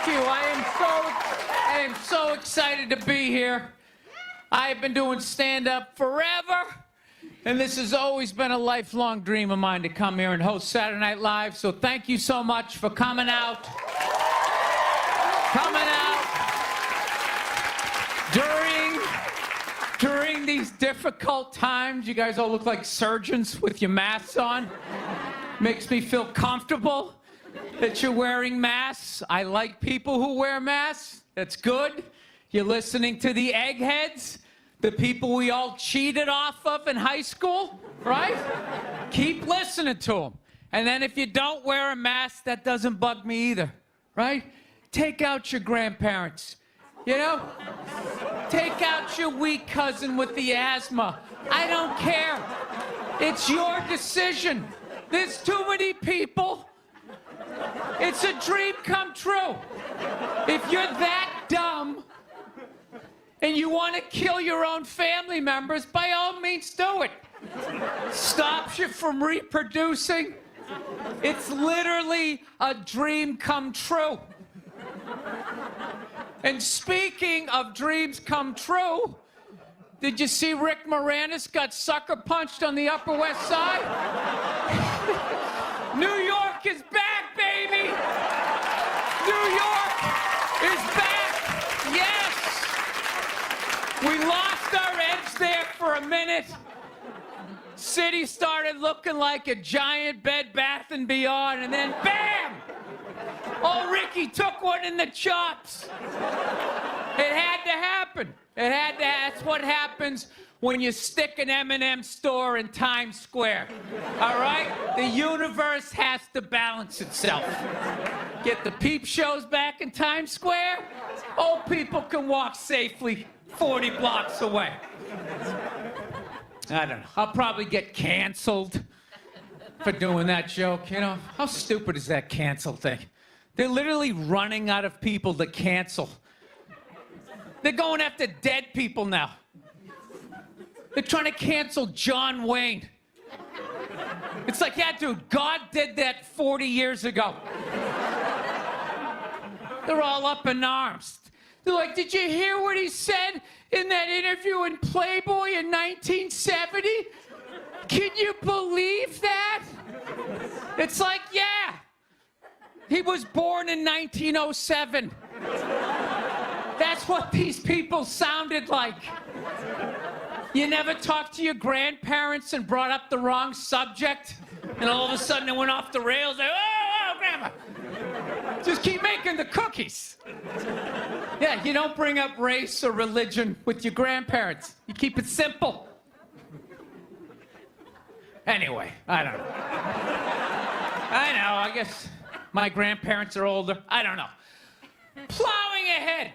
you. I am so excited to be here. I've been doing stand-up forever, and this has always been a lifelong dream of mine to come here and host Saturday Night Live. So thank you so much for coming out. During these difficult times, you guys all look like surgeons with your masks on. Makes me feel comfortable that you're wearing masks. I like people who wear masks. That's good. You're listening to the eggheads, the people we all cheated off of in high school, right? Keep listening to them. And then if you don't wear a mask, that doesn't bug me either, right? Take out your grandparents, you know? Take out your weak cousin with the asthma. I don't care. It's your decision. There's too many people. It's a dream come true. If you're that dumb and you want to kill your own family members, by all means do it. Stops you from reproducing. It's literally a dream come true. And speaking of dreams come true, did you see Rick Moranis got sucker punched on the Upper West Side? New York is back, baby! New York is back! Yes! We lost our edge there for a minute. City started looking like a giant Bed Bath & Beyond, and then bam! Oh, Ricky took one in the chops. It had to happen. That's what happens when you stick an M&M store in Times Square. All right? The universe has to balance itself. Get the peep shows back in Times Square. Old people can walk safely 40 blocks away. I don't know. I'll probably get canceled for doing that joke. You know, how stupid is that cancel thing? They're literally running out of people to cancel. They're going after dead people now. They're trying to cancel John Wayne. It's like, yeah, dude, God did that 40 years ago. They're all up in arms. They're like, did you hear what he said in that interview in Playboy in 1970? Can you believe that? It's like, yeah. He was born in 1907. That's what these people sounded like. You never talked to your grandparents and brought up the wrong subject, and all of a sudden it went off the rails. Like, oh, Grandma. Just keep making the cookies. Yeah, you don't bring up race or religion with your grandparents. You keep it simple. Anyway, I don't know. I guess my grandparents are older. I don't know. Plowing ahead.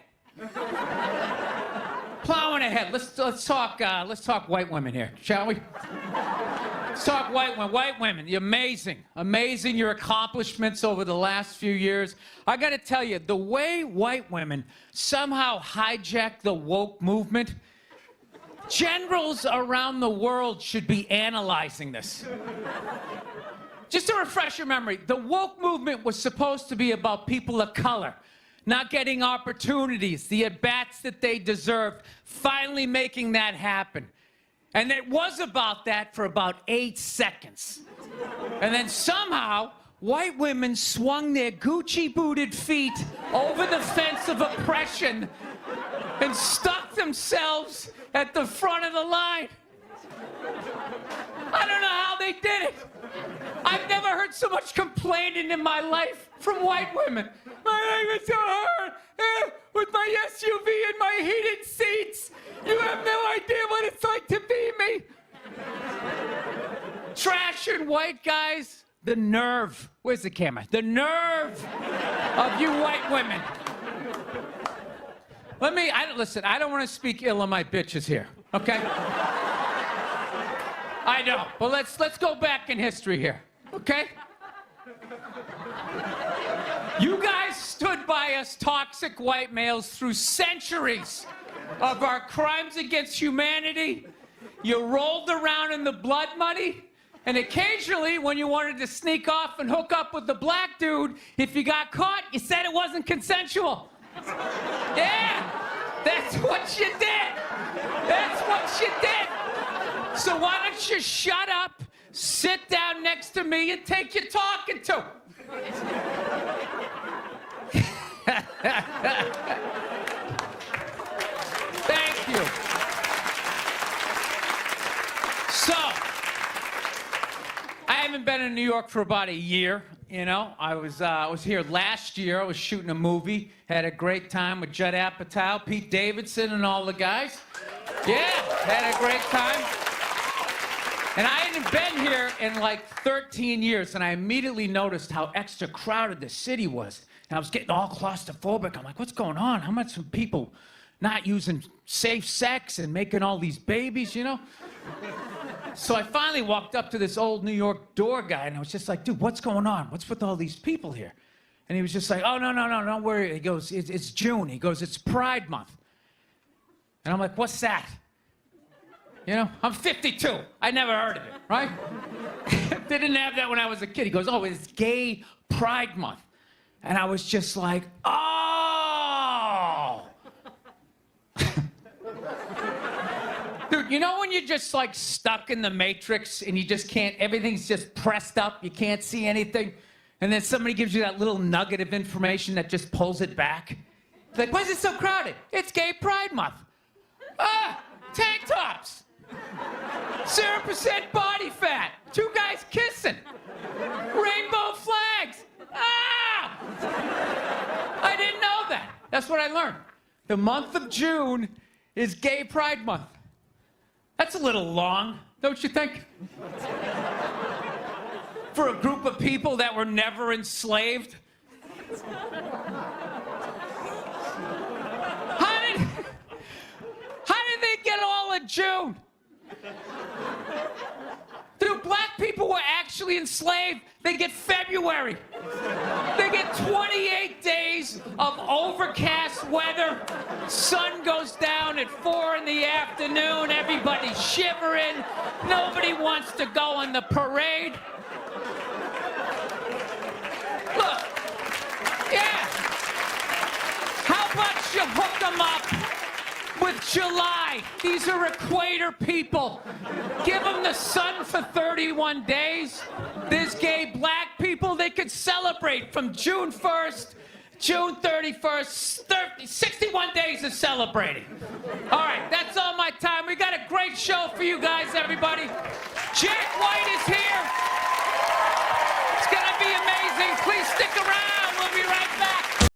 Plowing ahead. Let's talk white women here, shall we? Let's talk white women. White women, you're amazing your accomplishments over the last few years. I got to tell you, the way white women somehow hijack the woke movement, generals around the world should be analyzing this. Just to refresh your memory, the woke movement was supposed to be about people of color not getting opportunities, the at-bats that they deserved, finally making that happen. And it was about that for about 8 seconds. And then somehow, white women swung their Gucci-booted feet over the fence of oppression and stuck themselves at the front of the line. I don't know how they did it. I've never heard so much complaining in my life from white women. My life is so hard. With my SUV and my heated seats. You have no idea what it's like to be me. Trashing white guys. The nerve. Where's the camera? The nerve of you white women. Listen, I don't want to speak ill of my bitches here, okay? I know, but let's go back in history here, okay? You guys stood by us toxic white males through centuries of our crimes against humanity. You rolled around in the blood money. And occasionally, when you wanted to sneak off and hook up with the black dude, if you got caught, you said it wasn't consensual. Yeah, that's what you did. That's what you did. So why don't you shut up, sit down next to me, and take your talking to? Thank you. So, I haven't been in New York for about a year. You know, I was here last year. I was shooting a movie. Had a great time with Judd Apatow, Pete Davidson, and all the guys. Yeah, had a great time. And I hadn't been here in like 13 years, and I immediately noticed how extra crowded the city was. And I was getting all claustrophobic. I'm like, what's going on? How much are people not using safe sex and making all these babies, you know? So I finally walked up to this old New York door guy, and I was just like, dude, what's going on? What's with all these people here? And he was just like, oh, no, don't worry. He goes, it's June. He goes, it's Pride Month. And I'm like, what's that? You know, I'm 52. I never heard of it, right? They didn't have that when I was a kid. He goes, oh, it's Gay Pride Month. And I was just like, oh. Dude, you know when you're just like stuck in the Matrix and you just can't, everything's just pressed up, you can't see anything, and then somebody gives you that little nugget of information that just pulls it back? It's like, why is it so crowded? It's Gay Pride Month. Ah, tank tops. 0% body fat. 2 guys kissing. Rainbow flags. Ah! I didn't know that. That's what I learned. The month of June is Gay Pride Month. That's a little long, don't you think? For a group of people that were never enslaved. How did they get all of June? Dude, black people were actually enslaved. They get February. They get 28 days of overcast weather. Sun goes down at 4 in the afternoon. Everybody's shivering. Nobody wants to go on the parade. Look, yeah. How about you hook them up with July? These are equator people. Give them the sun for 31 days. There's gay black people. They could celebrate from June 1st, June 31st, 61 days of celebrating. All right, that's all my time. We got a great show for you guys, everybody. Jack White is here. It's gonna be amazing. Please stick around. We'll be right back.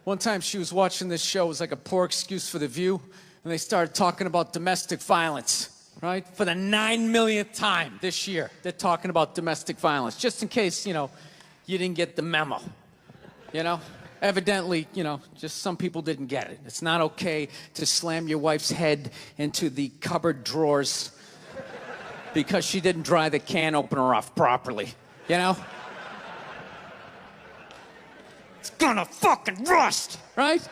One time she was watching this show. It was like a poor excuse for The View. And they started talking about domestic violence, right? For the 9 millionth time this year, they're talking about domestic violence. Just in case, you know, you didn't get the memo, you know? Evidently, you know, just some people didn't get it. It's not okay to slam your wife's head into the cupboard drawers because she didn't dry the can opener off properly, you know? It's gonna fucking rust, right?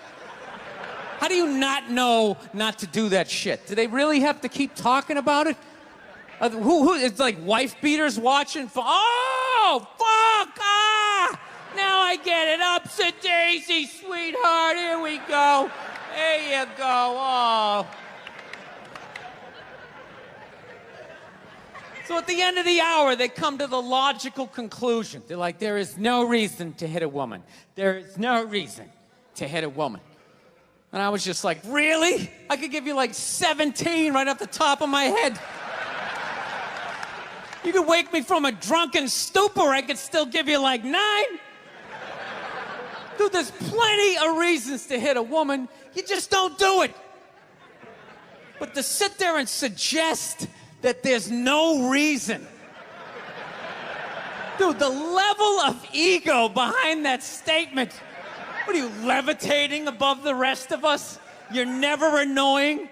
How do you not know not to do that shit? Do they really have to keep talking about it? It's like wife beaters watching for, oh, fuck, ah! Now I get it. Ups a daisy, sweetheart. Here we go. There you go. Oh. So at the end of the hour, they come to the logical conclusion. They're like, there is no reason to hit a woman. There is no reason to hit a woman. And I was just like, really? I could give you like 17 right off the top of my head. You could wake me from a drunken stupor, I could still give you like 9. Dude, there's plenty of reasons to hit a woman. You just don't do it. But to sit there and suggest that there's no reason. Dude, the level of ego behind that statement. What are you, levitating above the rest of us? You're never annoying?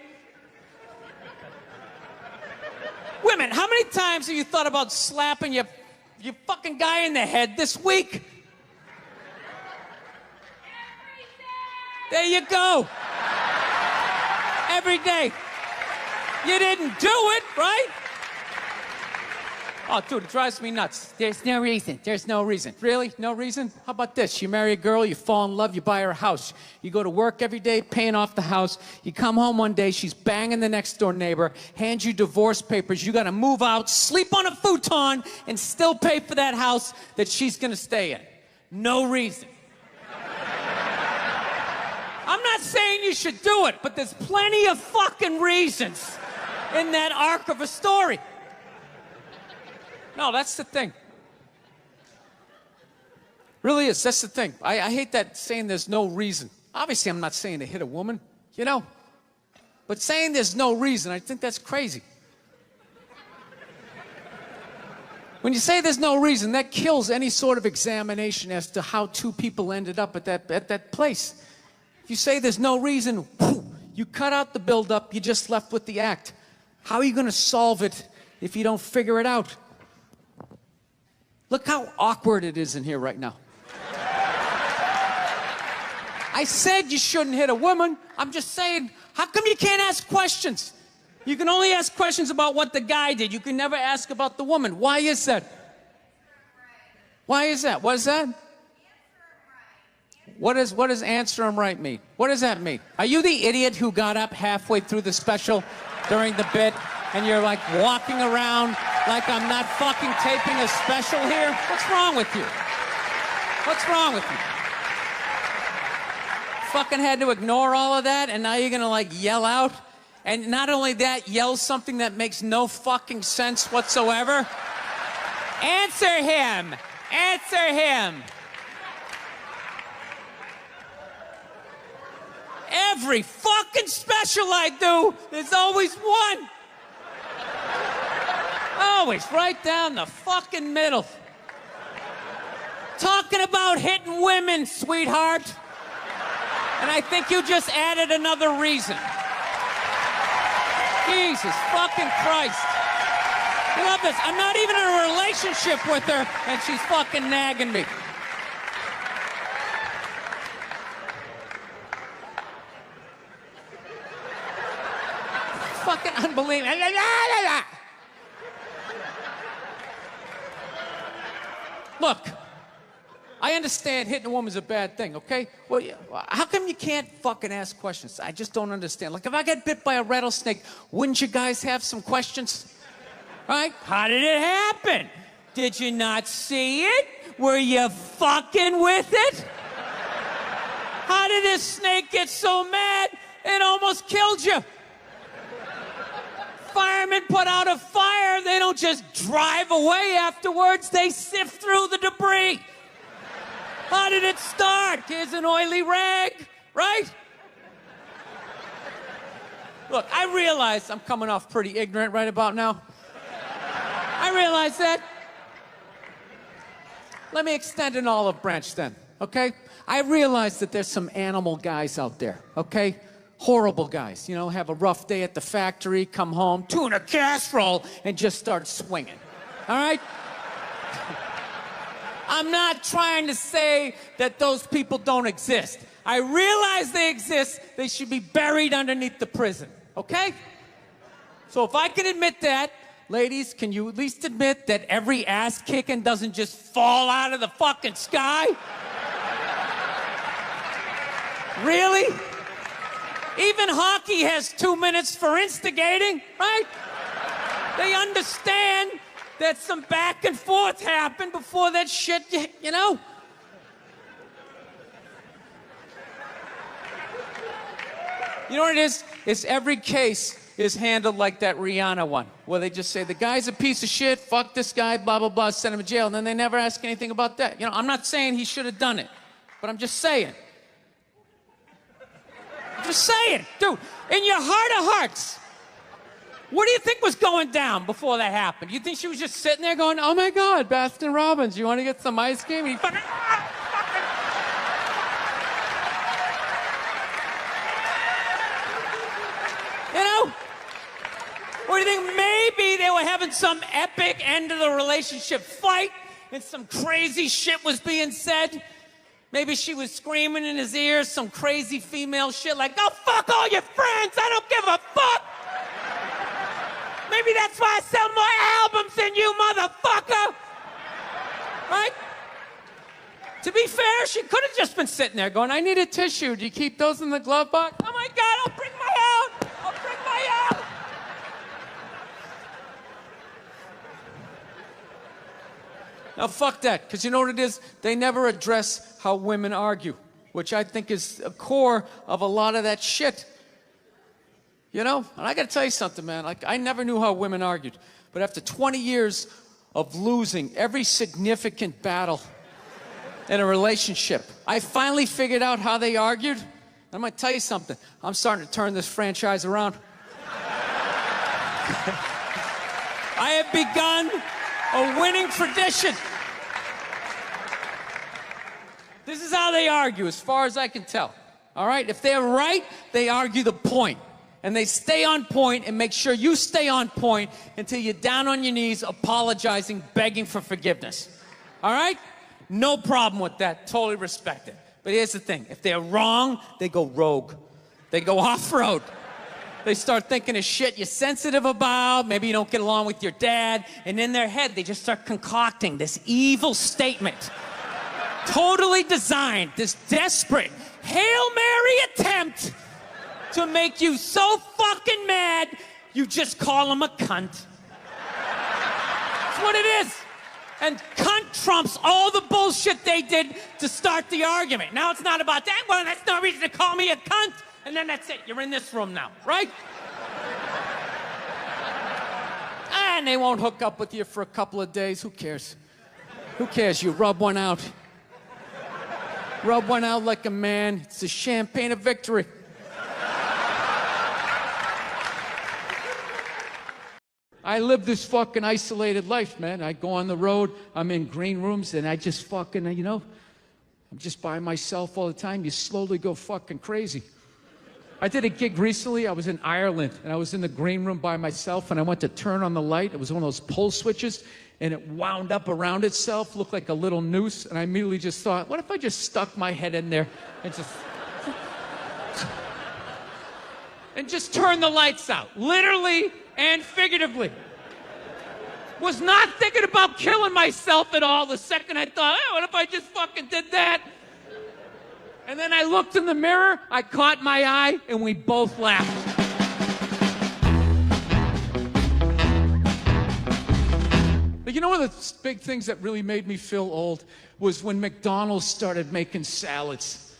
Women, how many times have you thought about slapping your fucking guy in the head this week? There you go. Every day. You didn't do it, right? Oh, dude, it drives me nuts. There's no reason. There's no reason. Really? No reason? How about this? You marry a girl, you fall in love, you buy her a house. You go to work every day, paying off the house. You come home one day, she's banging the next door neighbor, hands you divorce papers. You got to move out, sleep on a futon, and still pay for that house that she's going to stay in. No reason. I'm not saying you should do it, but there's plenty of fucking reasons in that arc of a story. No, that's the thing. Really is. That's the thing. I hate that saying there's no reason. Obviously, I'm not saying to hit a woman, you know? But saying there's no reason, I think that's crazy. When you say there's no reason, that kills any sort of examination as to how two people ended up at that place. If you say there's no reason, you cut out the build-up, you're just left with the act. How are you going to solve it if you don't figure it out? Look how awkward it is in here right now. I said you shouldn't hit a woman. I'm just saying, how come you can't ask questions? You can only ask questions about what the guy did. You can never ask about the woman. Why is that? Why is that? What is that? What does answer him right mean? What does that mean? Are you the idiot who got up halfway through the special during the bit and you're like walking around like I'm not fucking taping a special here? What's wrong with you? What's wrong with you? Fucking had to ignore all of that and now you're gonna like yell out? And not only that, yell something that makes no fucking sense whatsoever? Answer him! Answer him! Every fucking special I do, there's always one. Always right down the fucking middle. Talking about hitting women, sweetheart. And I think you just added another reason. Jesus fucking Christ. You love this. I'm not even in a relationship with her, and she's fucking nagging me. Fucking unbelievable. Look, I understand hitting a woman's a bad thing, okay? Well, how come you can't fucking ask questions? I just don't understand. Like, if I get bit by a rattlesnake, wouldn't you guys have some questions? Right? How did it happen? Did you not see it? Were you fucking with it? How did this snake get so mad it almost killed you? Firemen put out a fire, they don't just drive away afterwards, they sift through the debris. How did it start? Here's an oily rag, right? Look, I realize I'm coming off pretty ignorant right about now. I realize that. Let me extend an olive branch then, okay? I realize that there's some animal guys out there, okay? Horrible guys, you know, have a rough day at the factory, come home, tuna casserole, and just start swinging, all right? I'm not trying to say that those people don't exist. I realize they exist. They should be buried underneath the prison, okay? So if I can admit that, ladies, can you at least admit that every ass kicking doesn't just fall out of the fucking sky? Really? Even hockey has 2 minutes for instigating, right? They understand that some back and forth happened before that shit, you know? You know what it is? It's every case is handled like that Rihanna one, where they just say, the guy's a piece of shit, fuck this guy, blah, blah, blah, send him to jail, and then they never ask anything about that. You know, I'm not saying he should have done it, but I'm just saying. Just saying, dude, in your heart of hearts, what do you think was going down before that happened? You think she was just sitting there going, oh my God, Baskin Robbins, you want to get some ice cream? And he fucking, you know? Or do you think maybe they were having some epic end of the relationship fight and some crazy shit was being said? Maybe she was screaming in his ears some crazy female shit like, go fuck all your friends, I don't give a fuck. Maybe maybe that's why I sell more albums than you, motherfucker. Right? To be fair, she could have just been sitting there going, I need a tissue. Do you keep those in the glove box? Oh my God, I'll bring my out. I'll bring my out. Now, fuck that, because you know what it is? They never address how women argue, which I think is a core of a lot of that shit. You know? And I got to tell you something, man. Like, I never knew how women argued. But after 20 years of losing every significant battle in a relationship, I finally figured out how they argued. I'm going to tell you something. I'm starting to turn this franchise around. I have begun a winning tradition. This is how they argue, as far as I can tell. All right? If they're right, they argue the point. And they stay on point and make sure you stay on point until you're down on your knees, apologizing, begging for forgiveness. All right? No problem with that. Totally respect it. But here's the thing. If they're wrong, they go rogue. They go off-road. They start thinking of shit you're sensitive about. Maybe you don't get along with your dad. And in their head, they just start concocting this evil statement. Totally designed, this desperate Hail Mary attempt to make you so fucking mad, you just call them a cunt. That's what it is. And cunt trumps all the bullshit they did to start the argument. Now it's not about that. Well, that's no reason to call me a cunt. And then that's it. You're in this room now, right? And they won't hook up with you for a couple of days. Who cares? Who cares? You rub one out. Rub one out like a man. It's the champagne of victory. I live this fucking isolated life, man. I go on the road, I'm in green rooms, and I just fucking, you know, I'm just by myself all the time. You slowly go fucking crazy. I did a gig recently. I was in Ireland, and I was in the green room by myself, and I went to turn on the light. It was one of those pull switches, and it wound up around itself, looked like a little noose, and I immediately just thought, what if I just stuck my head in there and just turn the lights out, literally and figuratively. Was not thinking about killing myself at all the second I thought, oh, what if I just fucking did that? And then I looked in the mirror, I caught my eye, and we both laughed. But you know one of the big things that really made me feel old was when McDonald's started making salads.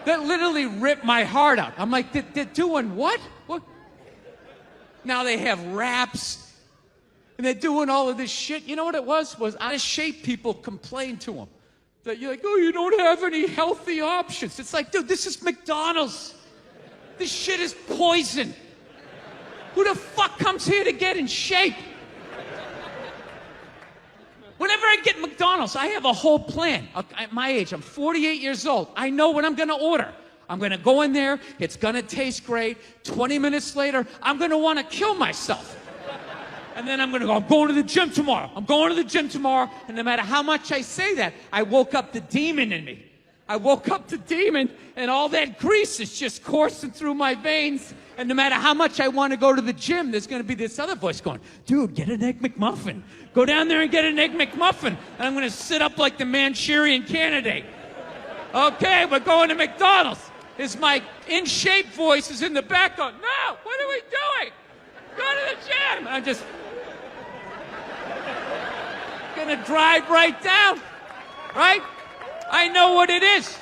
That literally ripped my heart out. I'm like, they're doing what? What? Now they have wraps, and they're doing all of this shit. You know what it was? Out of shape people complained to them. That you're like, oh, you don't have any healthy options. It's like, dude, this is McDonald's. This shit is poison. Who the fuck comes here to get in shape? Whenever I get McDonald's, I have a whole plan. At my age, I'm 48 years old. I know what I'm going to order. I'm going to go in there. It's going to taste great. 20 minutes later, I'm going to want to kill myself. And then I'm going to go, I'm going to the gym tomorrow. I'm going to the gym tomorrow. And no matter how much I say that, I woke up the demon in me. I woke up the demon, and all that grease is just coursing through my veins. And no matter how much I want to go to the gym, there's going to be this other voice going, dude, get an Egg McMuffin. Go down there and get an Egg McMuffin. And I'm going to sit up like the Manchurian Candidate. Okay, we're going to McDonald's. My in-shape voice is in the back going, no, what are we doing? Go to the gym. I'm just going to drive right down, right? I know what it is.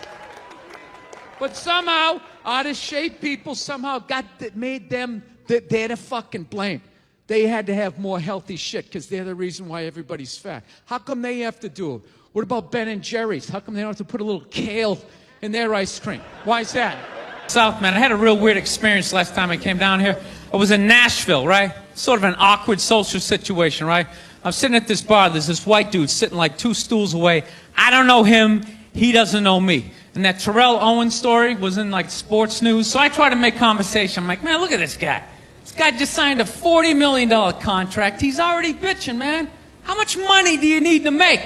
But somehow, out-of-shape people somehow made them, they're the fucking blame. They had to have more healthy shit because they're the reason why everybody's fat. How come they have to do it? What about Ben and Jerry's? How come they don't have to put a little kale in their ice cream? Why is that? South, man, I had a real weird experience last time I came down here. I was in Nashville, right? Sort of an awkward social situation, right? I'm sitting at this bar. There's this white dude sitting like 2 stools away. I don't know him. He doesn't know me. And that Terrell Owens story was in like sports news. So I try to make conversation. I'm like, man, look at this guy. This guy just signed a $40 million contract. He's already bitching, man. How much money do you need to make?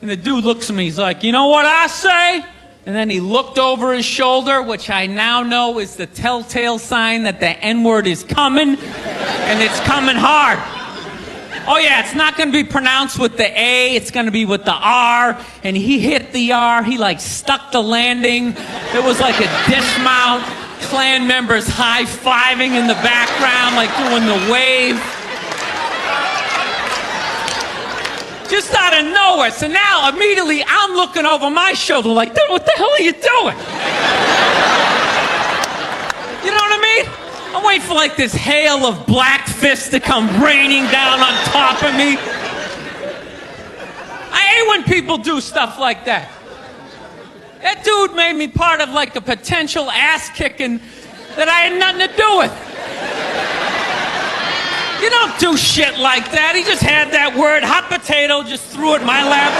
And the dude looks at me. He's like, you know what I say? And then he looked over his shoulder, which I now know is the telltale sign that the N-word is coming, and it's coming hard. Oh yeah, it's not gonna be pronounced with the A, it's gonna be with the R, and he hit the R, he like stuck the landing. It was like a dismount, Klan members high-fiving in the background, like doing the wave. Just out of nowhere. So now, immediately, I'm looking over my shoulder like, dude, what the hell are you doing? You know what I mean? I'm waiting for like this hail of black fists to come raining down on top of me. I hate when people do stuff like that. That dude made me part of like a potential ass kicking that I had nothing to do with. You don't do shit like that. He just had that word, hot potato, just threw it in my lap.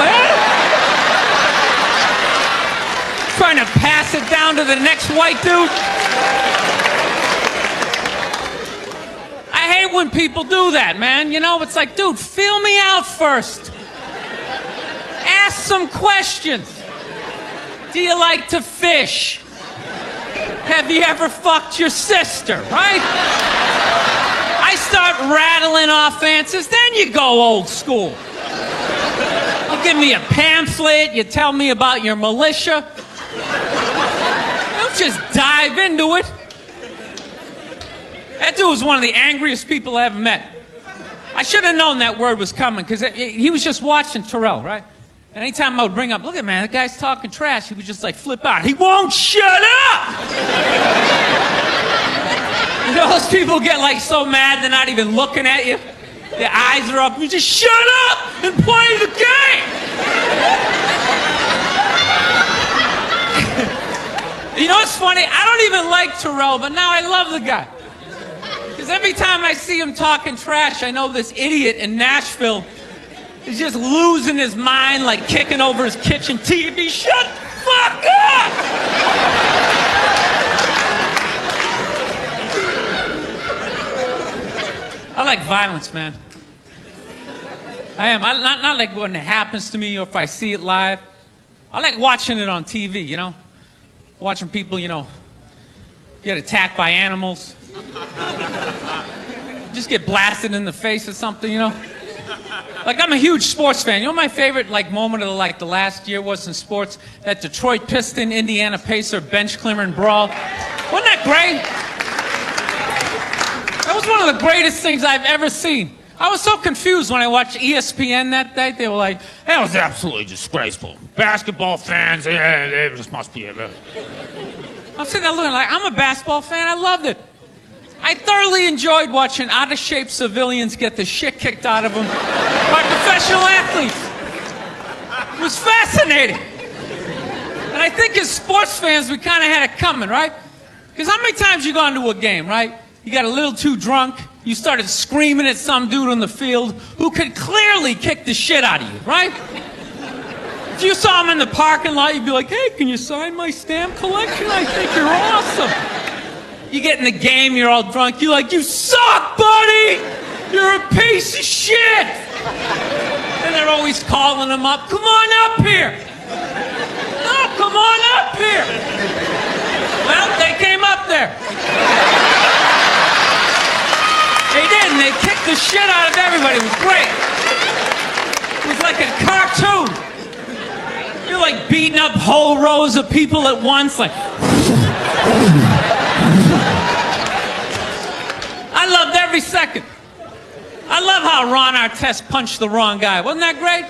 Trying to pass it down to the next white dude. I hate when people do that, man. You know, it's like, dude, feel me out first. Ask some questions. Do you like to fish? Have you ever fucked your sister, right? I start rattling off answers, then you go old school. You give me a pamphlet, you tell me about your militia. Don't just dive into it. That dude was one of the angriest people I ever met. I should have known that word was coming, because he was just watching Terrell, right? And anytime I would bring up, look at man, that guy's talking trash, he would just like flip out. He won't shut up! You know, those people get like so mad they're not even looking at you. Their eyes are up. You just shut up and play the game. You know what's funny? I don't even like Terrell, but now I love the guy. Because every time I see him talking trash, I know this idiot in Nashville is just losing his mind, like kicking over his kitchen TV. Shut the fuck up! I like violence, man. I am. Not like when it happens to me or if I see it live. I like watching it on TV, you know? Watching people, you know, get attacked by animals. Just get blasted in the face or something, you know? Like, I'm a huge sports fan. You know my favorite, like, moment of, like, the last year was in sports? That Detroit Piston, Indiana Pacer bench clearing brawl. Wasn't that great? That was one of the greatest things I've ever seen. I was so confused when I watched ESPN that day. They were like, that was absolutely disgraceful. Basketball fans, it just must be. I'm sitting there looking like, I'm a basketball fan. I loved it. I thoroughly enjoyed watching out-of-shape civilians get the shit kicked out of them by professional athletes. It was fascinating. And I think as sports fans, we kind of had it coming, right? Because how many times you go into a game, right? You got a little too drunk, you started screaming at some dude on the field who could clearly kick the shit out of you, right? If you saw him in the parking lot, you'd be like, hey, can you sign my stamp collection? I think you're awesome. You get in the game, you're all drunk, you're like, you suck, buddy! You're a piece of shit! And they're always calling him up, come on up here! No, come on up here! Well, they came up there. They did, and they kicked the shit out of everybody. It was great. It was like a cartoon. You're like beating up whole rows of people at once, like... I loved every second. I love how Ron Artest punched the wrong guy. Wasn't that great?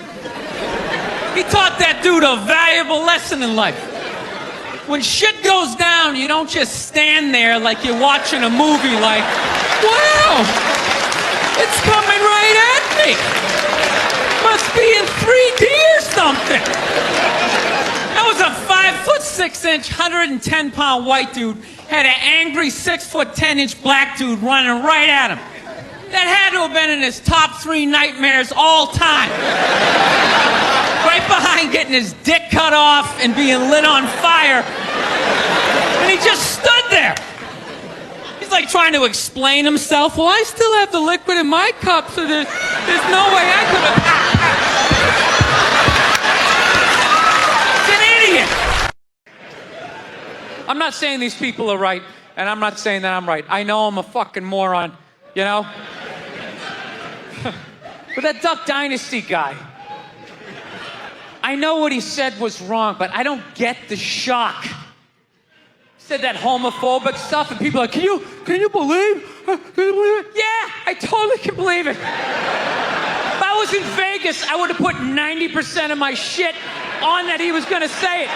He taught that dude a valuable lesson in life. When shit goes down, you don't just stand there like you're watching a movie like, wow, it's coming right at me. Must be in 3D or something. That was a 5'6" 110-pound white dude had an angry 6'10" black dude running right at him. That had to have been in his top 3 nightmares all time. Right behind getting his dick cut off and being lit on fire. And he just stood there. He's like trying to explain himself. Well, I still have the liquid in my cup, so there's no way I could have... He's an idiot. I'm not saying these people are right, and I'm not saying that I'm right. I know I'm a fucking moron, you know? But that Duck Dynasty guy, I know what he said was wrong, but I don't get the shock. He said that homophobic stuff, and people are like, can you believe? Can you believe it? Yeah, I totally can believe it. If I was in Vegas, I would have put 90% of my shit on that he was gonna say it.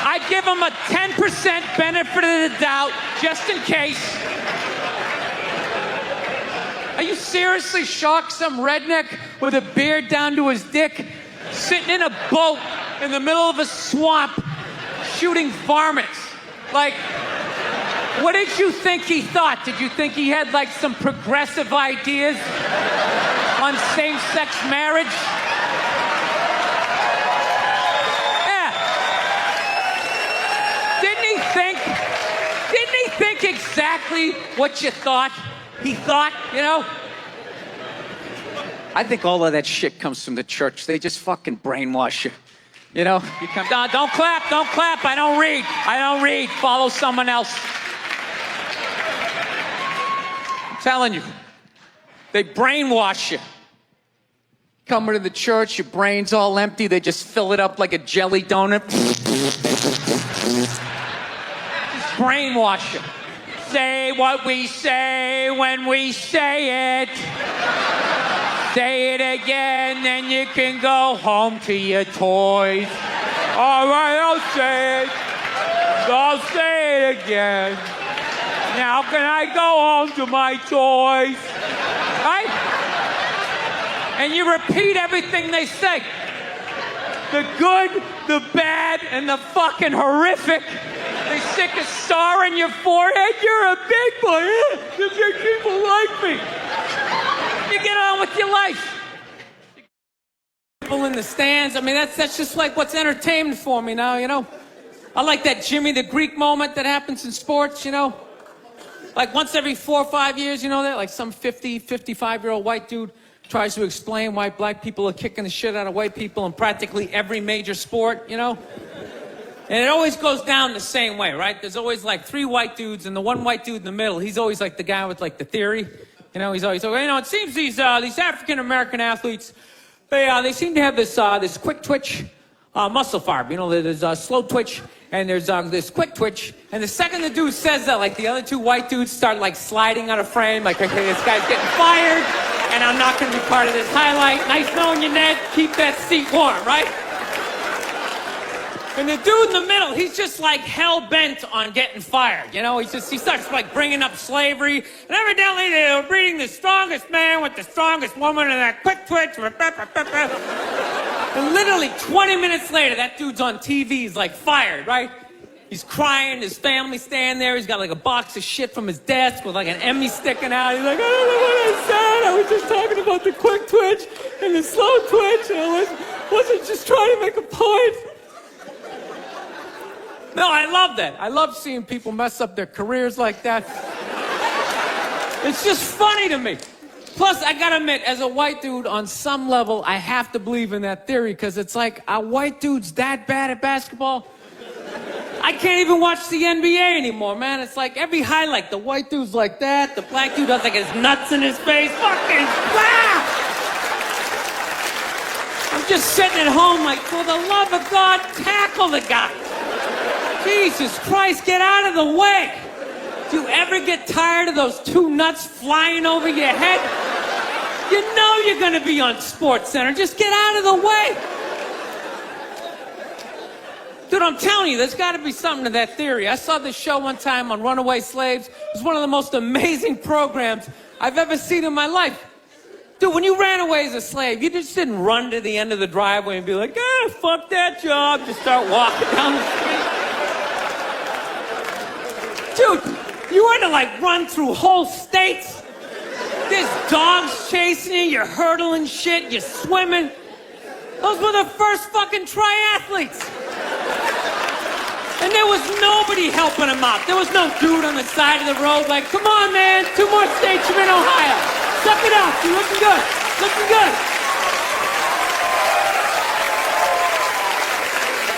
I'd give him a 10% benefit of the doubt, just in case. Are you seriously shocked some redneck with a beard down to his dick, sitting in a boat in the middle of a swamp, shooting varmints? Like, what did you think he thought? Did you think he had like some progressive ideas on same-sex marriage? Yeah. Didn't he think exactly what you thought he thought, you know? I think all of that shit comes from the church. They just fucking brainwash you. You know? You come, no, don't clap. I don't read. Follow someone else. I'm telling you. They brainwash you. Coming to the church, your brain's all empty. They just fill it up like a jelly donut. Just brainwash you. Say what we say when we say it. Say it again, then you can go home to your toys. All right, I'll say it. I'll say it again. Now can I go home to my toys? Right? And you repeat everything they say. The good, the bad, and the fucking horrific. They stick a star in your forehead. You're a big boy. The big people like me. You get on with your life. People in the stands. I mean, that's just like what's entertainment for me now, you know? I like that Jimmy the Greek moment that happens in sports, you know? Like once every 4 or 5 years, you know that? Like some 50, 55-year-old white dude tries to explain why black people are kicking the shit out of white people in practically every major sport, you know? And it always goes down the same way, right? There's always like 3 white dudes, and the one white dude in the middle, he's always like the guy with like the theory. You know, he's always, you know, it seems these African-American athletes, they seem to have this quick twitch muscle fiber. You know, there's slow twitch, and there's this quick twitch. And the second the dude says that, like the other 2 white dudes start like sliding out of frame, like, okay, this guy's getting fired, and I'm not going to be part of this highlight. Nice knowing you, Ned. Keep that seat warm, right? And the dude in the middle, he's just like hell-bent on getting fired, you know? He starts like bringing up slavery. And evidently they were breeding the strongest man with the strongest woman and that quick twitch. And literally 20 minutes later, that dude's on TV, he's like fired, right? He's crying, his family's standing there. He's got like a box of shit from his desk with like an Emmy sticking out. He's like, I don't know what I said. I was just talking about the quick twitch and the slow twitch. And I wasn't just trying to make a point. No, I love that. I love seeing people mess up their careers like that. It's just funny to me. Plus, I gotta admit, as a white dude, on some level, I have to believe in that theory, because it's like, are white dudes that bad at basketball? I can't even watch the NBA anymore, man. It's like every highlight, the white dude's like that, the black dude has like his nuts in his face. Fucking wow! I'm just sitting at home like, for the love of God, tackle the guy. Jesus Christ, get out of the way. Do you ever get tired of those 2 nuts flying over your head? You know you're going to be on SportsCenter. Just get out of the way. Dude, I'm telling you, there's got to be something to that theory. I saw this show one time on runaway slaves. It was one of the most amazing programs I've ever seen in my life. Dude, when you ran away as a slave, you just didn't run to the end of the driveway and be like, fuck that job. Just start walking down the street. Dude, you had to like run through whole states. There's dogs chasing you, you're hurdling shit, you're swimming. Those were the first fucking triathletes. And there was nobody helping them out. There was no dude on the side of the road like, come on, man, 2 more states, you're in Ohio. Suck it up, you're looking good, looking good.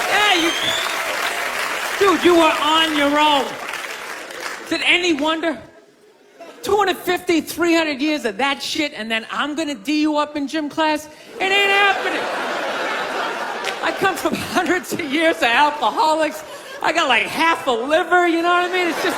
Yeah, Dude, you were on your own. Is it any wonder? 250, 300 years of that shit, and then I'm gonna D you up in gym class? It ain't happening. I come from hundreds of years of alcoholics. I got like half a liver, you know what I mean? It's just...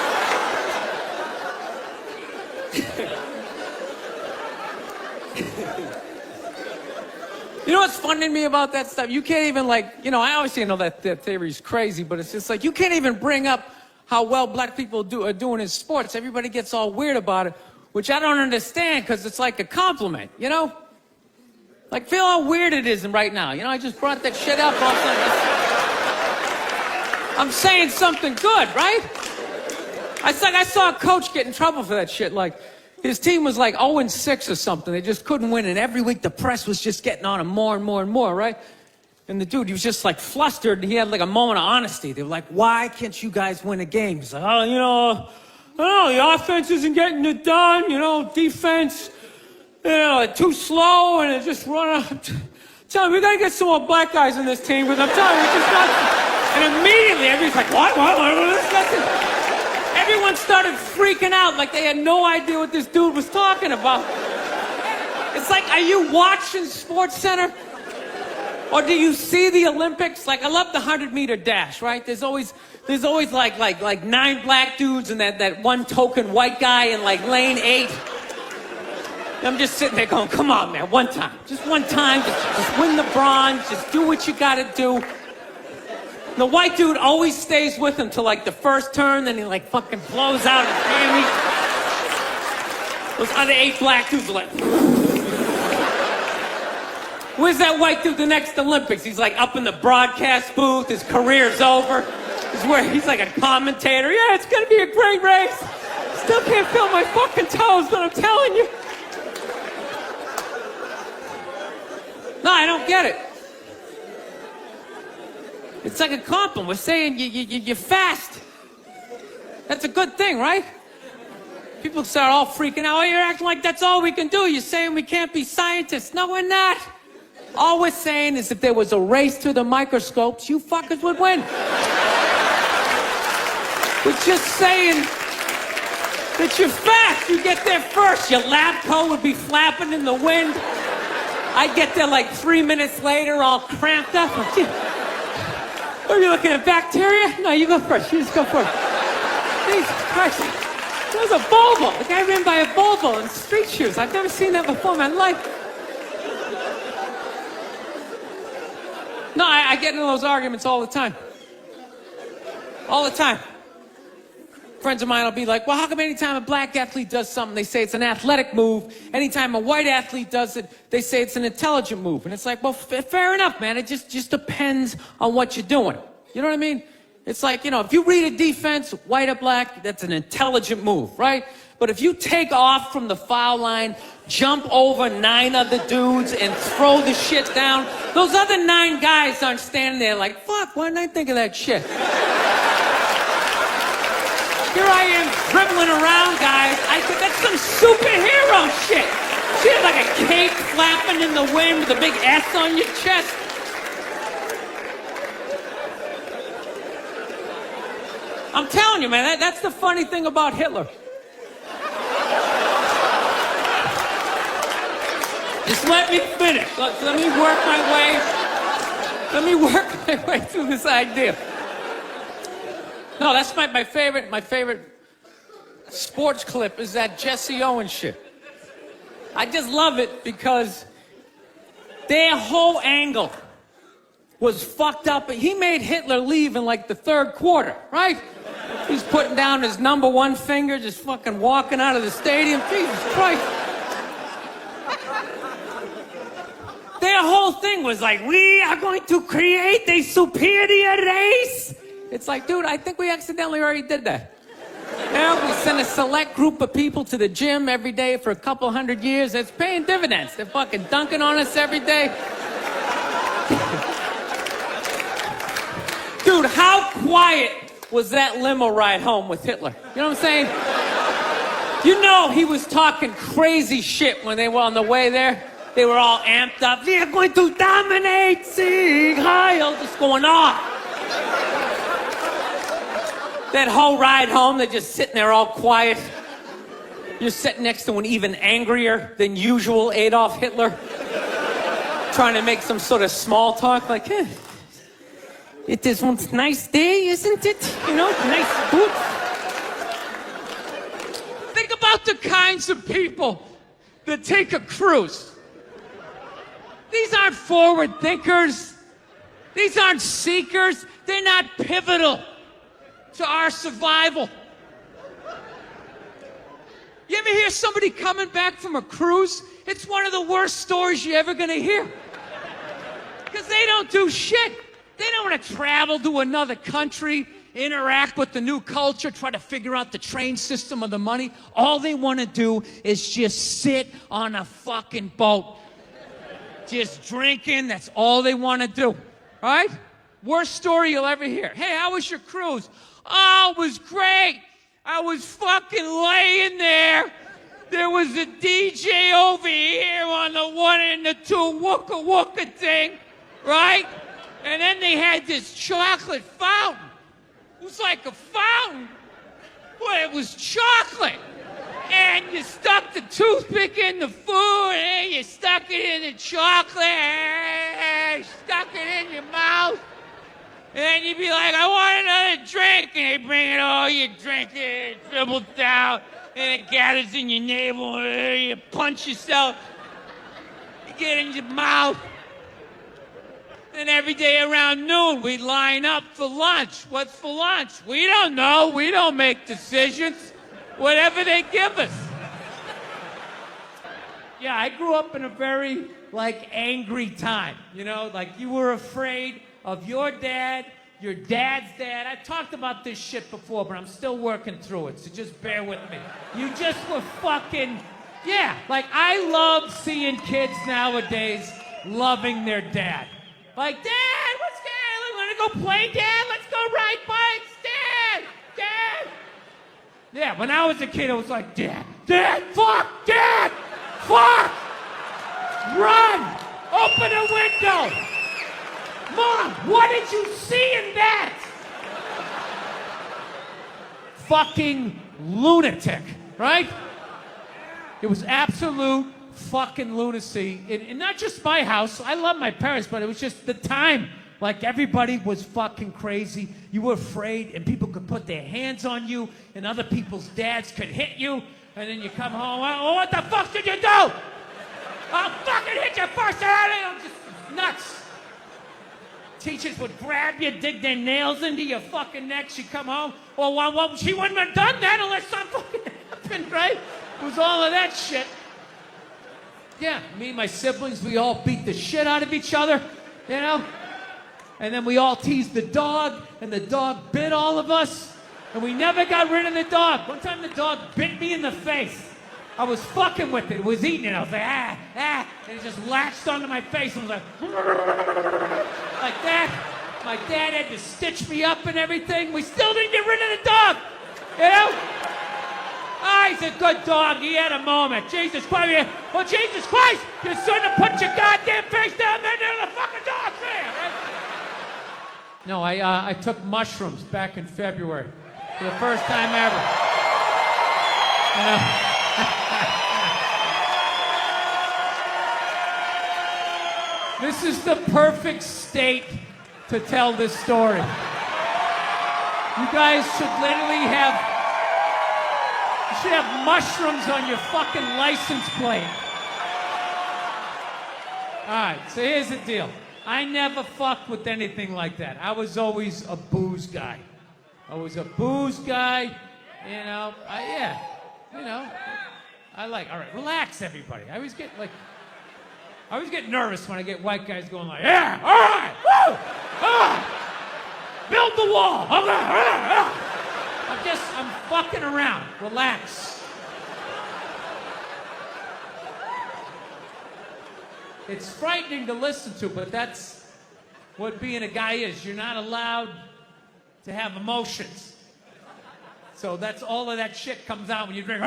You know what's funny to me about that stuff? You can't even like, you know, I obviously know that theory's crazy, but it's just like, you can't even bring up how well black people are doing in sports. Everybody gets all weird about it, which I don't understand, because it's like a compliment, you know? Like, feel how weird it is right now. You know, I just brought that shit up all of a sudden. I'm saying something good, right? I saw a coach get in trouble for that shit. Like, his team was like 0-6 or something. They just couldn't win, and every week the press was just getting on him more and more and more, right? And the dude, he was just like flustered, and he had like a moment of honesty. They were like, why can't you guys win a game? He's like, oh, you know, I don't know, the offense isn't getting it done, you know, defense, you know, too slow, and it just run out. Tell me, we gotta get some more black guys on this team, because I'm telling you, it's just not. And immediately, everybody's like, what? Everyone started freaking out like they had no idea what this dude was talking about. It's like, are you watching Sports Center? Or do you see the Olympics? Like, I love the 100-meter dash, right? There's always like 9 black dudes and that one token white guy in like lane 8. And I'm just sitting there going, come on, man, one time. Just one time, just win the bronze, just do what you gotta do. The white dude always stays with him till like the first turn, then he like fucking blows out his hammy. Those other 8 black dudes are like... Where's that white dude the next Olympics? He's like up in the broadcast booth, his career's over. He's like a commentator. Yeah, it's gonna be a great race. Still can't feel my fucking toes, but I'm telling you. No, I don't get it. It's like a compliment. We're saying you're fast. That's a good thing, right? People start all freaking out. Oh, you're acting like that's all we can do. You're saying we can't be scientists. No, we're not. All we're saying is if there was a race to the microscopes, you fuckers would win. We're just saying that you're fast. You get there first. Your lab coat would be flapping in the wind. I'd get there like 3 minutes later, all cramped up. Are you looking at bacteria? No, you go first. You just go first. Jesus Christ. That was a Volvo. The guy ran by a Volvo in street shoes. I've never seen that before in my life. No, I get into those arguments all the time. All the time. Friends of mine will be like, well, how come anytime a black athlete does something, they say it's an athletic move? Anytime a white athlete does it, they say it's an intelligent move. And it's like, well, fair enough, man. It just depends on what you're doing. You know what I mean? It's like, you know, if you read a defense, white or black, that's an intelligent move, right? But if you take off from the foul line, jump over 9 other dudes, and throw the shit down, those other 9 guys aren't standing there like, fuck, why didn't I think of that shit? Here I am dribbling around, guys. That's some superhero shit. She had like a cape flapping in the wind with a big S on your chest. I'm telling you, man, that's the funny thing about Hitler. Just let me finish. Let me work my way through this idea. No, that's my favorite sports clip is that Jesse Owens shit. I just love it because their whole angle was fucked up. He made Hitler leave in like the 3rd quarter, right? He's putting down his #1 finger, just fucking walking out of the stadium. Jesus Christ. Their whole thing was like, we are going to create a superior race. It's like, dude, I think we accidentally already did that. Yeah, we send a select group of people to the gym every day for a couple 100 years. It's paying dividends. They're fucking dunking on us every day. Dude, how quiet was that limo ride home with Hitler? You know what I'm saying? You know he was talking crazy shit when they were on the way there. They were all amped up. We are going to dominate, Sieg Heil, just going off. That whole ride home, they're just sitting there all quiet. You're sitting next to an even angrier than usual Adolf Hitler, trying to make some sort of small talk, like, it is one nice day, isn't it? You know, nice, good. Think about the kinds of people that take a cruise. These aren't forward thinkers. These aren't seekers. They're not pivotal to our survival. You ever hear somebody coming back from a cruise? It's one of the worst stories you're ever gonna hear. Because they don't do shit. They don't want to travel to another country, interact with the new culture, try to figure out the train system or the money. All they want to do is just sit on a fucking boat. Just drinking, that's all they want to do. Right? Worst story you'll ever hear. Hey, how was your cruise? Oh, it was great. I was fucking laying there. There was a DJ over here on the 1 and the 2 wooka wooka thing, right? And then they had this chocolate fountain. It was like a fountain, but it was chocolate. And you stuck the toothpick in the food, and you stuck it in the chocolate, and you stuck it in your mouth. And then you'd be like, I want another drink. And they bring it all, you drink it, it dribbles down, and it gathers in your navel, and you punch yourself, you get it in your mouth. And every day around noon, we'd line up for lunch. What's for lunch? We don't know. We don't make decisions. Whatever they give us. Yeah, I grew up in a very, angry time. You know, you were afraid of your dad's dad. I talked about this shit before, but I'm still working through it, so just bear with me. You just were fucking, I love seeing kids nowadays loving their dad. Like, Dad, what's going on? Want to go play, Dad? Let's go ride bikes, Dad! Dad! Yeah, when I was a kid, I was like, Dad, fuck, Dad, fuck! Run! Open a window! Mom, what did you see in that? Fucking lunatic, right? It was absolute fucking lunacy. And not just my house. I love my parents, but it was just the time. Everybody was fucking crazy. You were afraid, and people could put their hands on you, and other people's dads could hit you, and then you come home, oh, what the fuck did you do? I'll fucking hit you first. I'm just nuts. Teachers would grab you, dig their nails into your fucking neck. She'd come home. Well, she wouldn't have done that unless something fucking happened, right? It was all of that shit. Yeah, me and my siblings, we all beat the shit out of each other, you know? And then we all teased the dog, and the dog bit all of us, and we never got rid of the dog. One time the dog bit me in the face. I was fucking with it. It was eating it. I was like, and it just latched onto my face and was like that. My dad had to stitch me up and everything. We still didn't get rid of the dog, you know? He's a good dog. He had a moment. Jesus Christ. Well, Jesus Christ, you shouldn't have put your goddamn face down there near the fucking dog there, right? No, I took mushrooms back in February for the first time ever. You know? This is the perfect state to tell this story. You guys should literally have mushrooms on your fucking license plate. All right, so here's the deal. I never fucked with anything like that. I was always a booze guy. All right, relax, everybody. I always get nervous when I get white guys going like, yeah, all right, woo, build the wall, okay, I'm fucking around. Relax. It's frightening to listen to, but that's what being a guy is. You're not allowed to have emotions. So that's all of that shit comes out when you drink.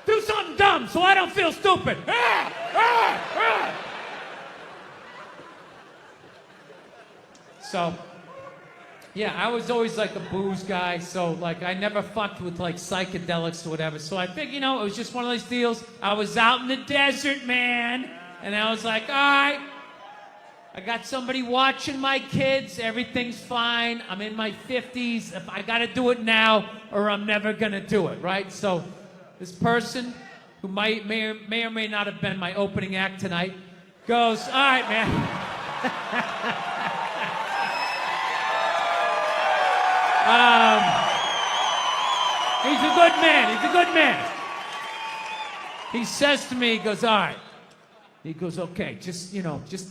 Do something dumb so I don't feel stupid. So, yeah, I was always like a booze guy, so like I never fucked with like psychedelics or whatever. So I figured, it was just one of those deals. I was out in the desert, man, and I was like, all right, I got somebody watching my kids. Everything's fine. I'm in my 50s. If I got to do it now, or I'm never gonna do it, right? So this person, who may or may not have been my opening act tonight, goes, all right, man. He's a good man. He's a good man. He says to me, he goes, all right. He goes, okay, just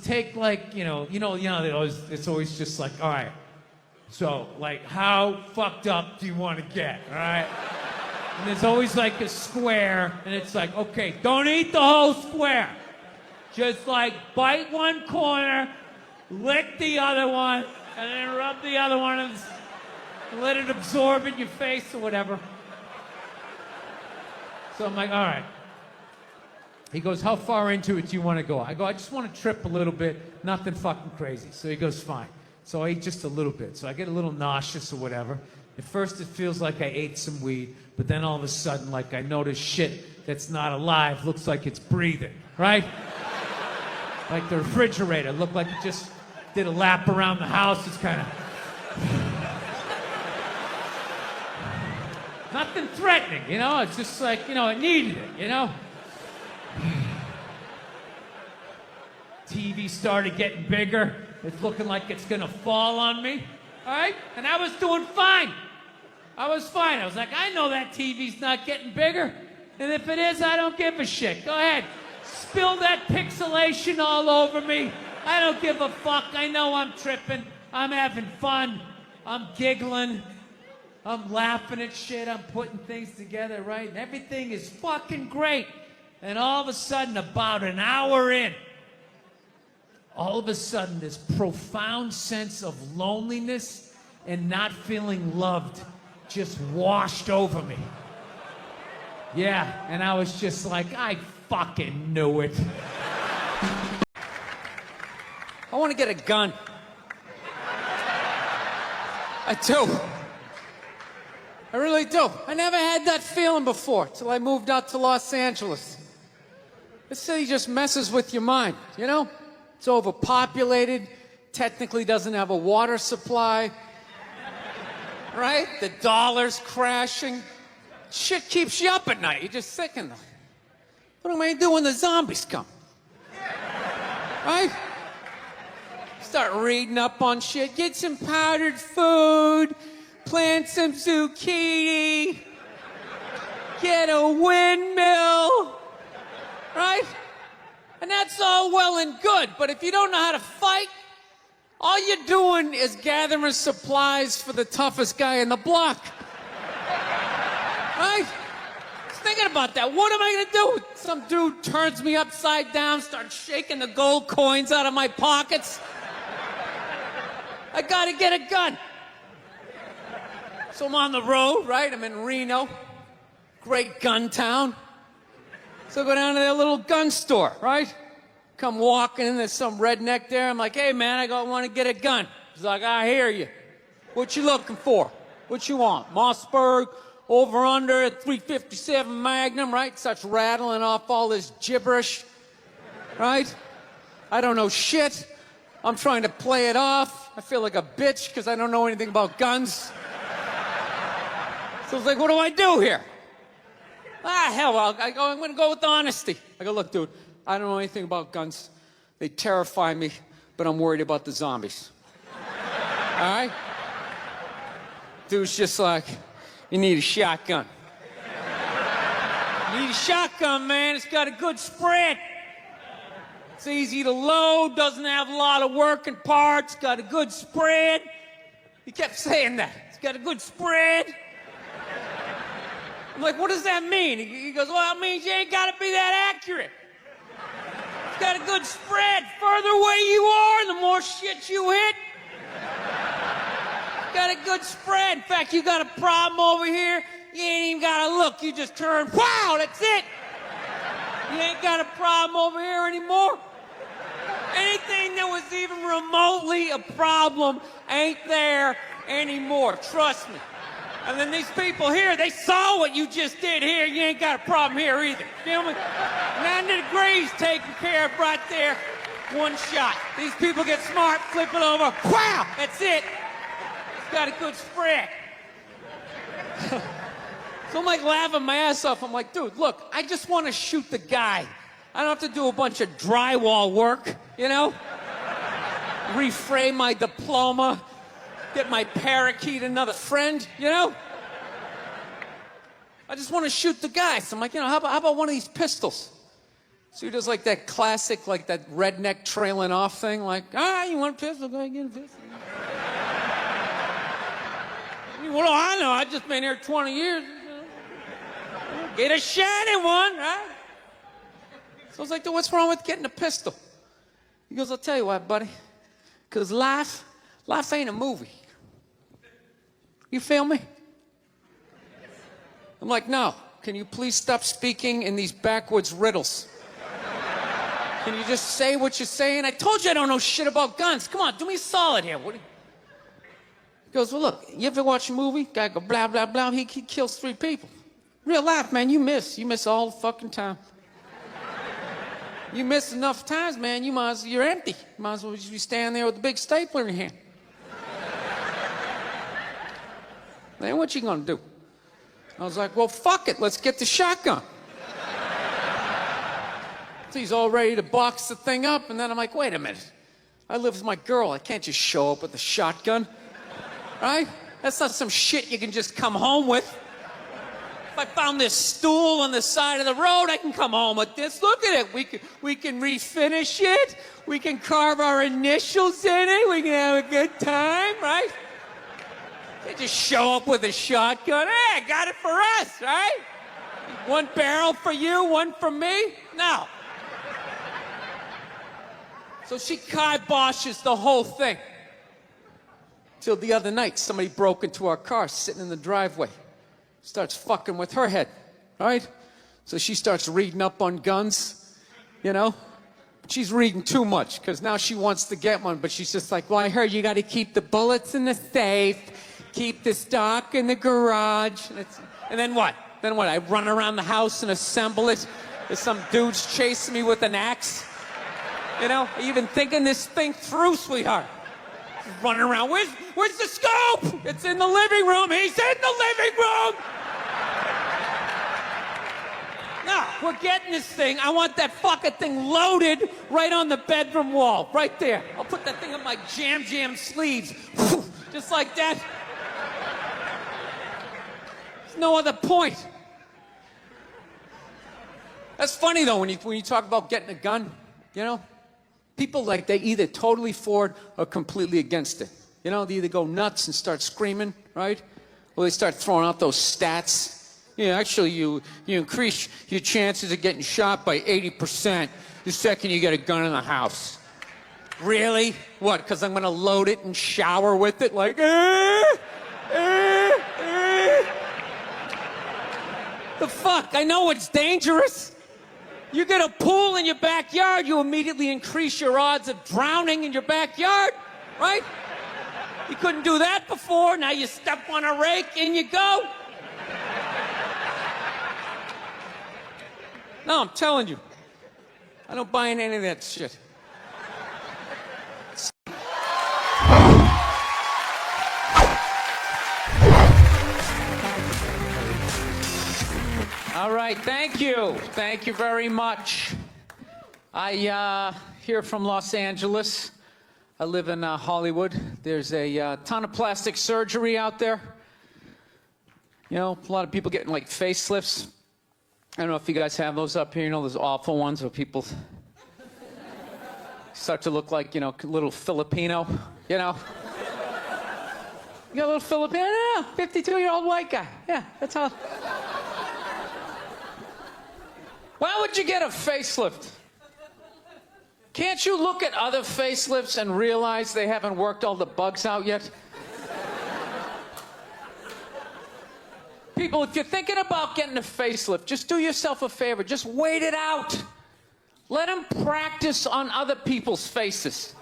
take like, it's always just like, all right. So, like, how fucked up do you want to get, all right? And there's always like a square, and it's like, okay, don't eat the whole square. Just like bite one corner, lick the other one, and then rub the other one and let it absorb in your face or whatever. So I'm like, all right. He goes, how far into it do you want to go? I go, I just want to trip a little bit, nothing fucking crazy. So he goes, fine. So I ate just a little bit. So I get a little nauseous or whatever. At first it feels like I ate some weed, but then all of a sudden, like I notice shit that's not alive looks like it's breathing, right? Like the refrigerator looked like it just did a lap around the house. It's kind of... Nothing threatening, It's just like, it needed it, TV started getting bigger. It's looking like it's gonna fall on me. All right? And I was doing fine. I was fine. I was like, I know that TV's not getting bigger. And if it is, I don't give a shit. Go ahead. Spill that pixelation all over me. I don't give a fuck. I know I'm tripping. I'm having fun. I'm giggling. I'm laughing at shit. I'm putting things together, right? And everything is fucking great. And all of a sudden, about an hour in, all of a sudden, this profound sense of loneliness and not feeling loved just washed over me. Yeah, and I was just like, I fucking knew it. I want to get a gun. I do. I really do. I never had that feeling before till I moved out to Los Angeles. This city just messes with your mind, It's overpopulated, technically doesn't have a water supply, right? The dollar's crashing. Shit keeps you up at night. You're just thinking, what am I gonna do when the zombies come? Right? Start reading up on shit. Get some powdered food. Plant some zucchini. Get a windmill. Right? And that's all well and good, but if you don't know how to fight, all you're doing is gathering supplies for the toughest guy in the block. Right? Just thinking about that. What am I gonna do? Some dude turns me upside down, starts shaking the gold coins out of my pockets. I gotta get a gun. So I'm on the road, right? I'm in Reno. Great gun town. So I go down to their little gun store, right? Come walking in, there's some redneck there. I'm like, hey, man, I want to get a gun. He's like, I hear you. What you looking for? What you want? Mossberg, over under, 357 Magnum, right? Starts rattling off all this gibberish, right? I don't know shit. I'm trying to play it off. I feel like a bitch because I don't know anything about guns. So I was like, what do I do here? Hell, I'm going to go with honesty. I go, look, dude, I don't know anything about guns. They terrify me, but I'm worried about the zombies. All right? Dude's just like, you need a shotgun. You need a shotgun, man. It's got a good spread. It's easy to load, doesn't have a lot of working parts, got a good spread. He kept saying that. It's got a good spread. I'm like, what does that mean? He goes, well, it means you ain't got to be that accurate. It's got a good spread. Further away you are, the more shit you hit. It's got a good spread. In fact, you got a problem over here, you ain't even got to look. You just turn, wow, that's it. You ain't got a problem over here anymore. Anything that was even remotely a problem ain't there anymore. Trust me. And then these people here, they saw what you just did here. You ain't got a problem here either. Feel me? 90 degrees taken care of right there. One shot. These people get smart, flip it over. Wow! That's it. It's got a good spread. So I'm like laughing my ass off. I'm like, dude, look, I just want to shoot the guy. I don't have to do a bunch of drywall work, you know? Reframe my diploma, get my parakeet another friend, you know? I just want to shoot the guy. So I'm like, you know, how about one of these pistols? So he does like that classic, like that redneck trailing off thing, like, you want a pistol? Go ahead, get a pistol. What do I know? I've just been here 20 years. Get a shiny one, right? So I was like, dude, what's wrong with getting a pistol? He goes, I'll tell you what, buddy. Because life ain't a movie. You feel me? I'm like, no. Can you please stop speaking in these backwoods riddles? Can you just say what you're saying? I told you I don't know shit about guns. Come on, do me a solid here. He goes, well, look, you ever watch a movie? Guy go, blah, blah, blah. He kills 3 people. Real life, man, you miss. You miss all the fucking time. You miss enough times, man, you're empty. You might as well just be standing there with a big stapler in your hand. Then what you gonna do? I was like, well, fuck it, let's get the shotgun. So he's all ready to box the thing up, and then I'm like, wait a minute. I live with my girl, I can't just show up with a shotgun. Right? That's not some shit you can just come home with. If I found this stool on the side of the road, I can come home with this. Look at it. We can refinish it. We can carve our initials in it. We can have a good time, right? They just show up with a shotgun. Hey, I got it for us, right? One barrel for you, one for me? No. So she kiboshes the whole thing. Till the other night, somebody broke into our car sitting in the driveway. Starts fucking with her head, right? So she starts reading up on guns, you know? She's reading too much, because now she wants to get one, but she's just like, well, I heard you got to keep the bullets in the safe, keep the stock in the garage. And then what? Then what? I run around the house and assemble it? There's some dude's chasing me with an axe? You know? Are you even thinking this thing through, sweetheart? Running around. Where's the scope? It's in the living room. He's in the living room. No, we're getting this thing. I want that fucking thing loaded right on the bedroom wall, right there. I'll put that thing on my jam sleeves, just like that. There's no other point. That's funny though when you talk about getting a gun, you know. People, like, they either totally for it or completely against it. You know, they either go nuts and start screaming, right? Or they start throwing out those stats. Yeah, actually, you increase your chances of getting shot by 80% the second you get a gun in the house. Really? What, because I'm going to load it and shower with it? Like, The fuck? I know it's dangerous. You get a pool in your backyard, you immediately increase your odds of drowning in your backyard, right? You couldn't do that before, now you step on a rake, in you go. No, I'm telling you, I don't buy in any of that shit. All right, thank you. Thank you very much. I here from Los Angeles. I live in Hollywood. There's a ton of plastic surgery out there. You know, a lot of people getting like facelifts. I don't know if you guys have those up here. You know, those awful ones where people start to look like, you know, a little Filipino, you know. You got a little Filipino? Yeah, 52-year-old white guy. Yeah, that's all. Why would you get a facelift? Can't you look at other facelifts and realize they haven't worked all the bugs out yet? People, if you're thinking about getting a facelift, just do yourself a favor. Just wait it out. Let them practice on other people's faces.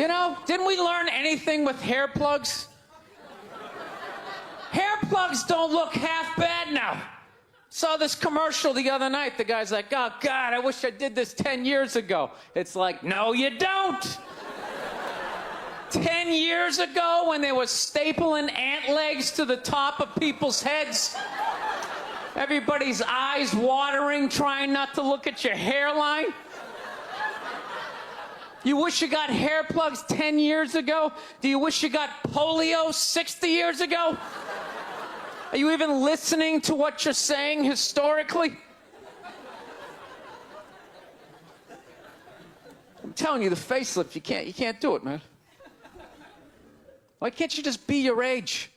You know, didn't we learn anything with hair plugs? Hair plugs don't look half bad now. Saw this commercial the other night. The guy's like, oh, God, I wish I did this 10 years ago. It's like, no, you don't. 10 years ago, when they were stapling ant legs to the top of people's heads, everybody's eyes watering, trying not to look at your hairline. You wish you got hair plugs 10 years ago? Do you wish you got polio 60 years ago? Are you even listening to what you're saying historically? I'm telling you, the facelift, you can't do it, man. Why can't you just be your age?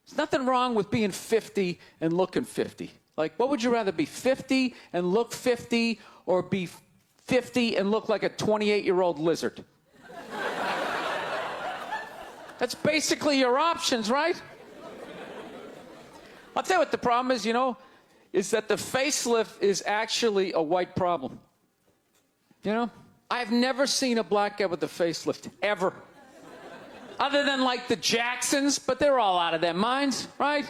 There's nothing wrong with being 50 and looking 50. Like, what would you rather be, 50 and look 50, or be 50 and look like a 28-year-old lizard? That's basically your options, right? I'll tell you what the problem is, you know, is that the facelift is actually a white problem. You know? I've never seen a black guy with a facelift, ever. Other than, like, the Jacksons, but they're all out of their minds, right?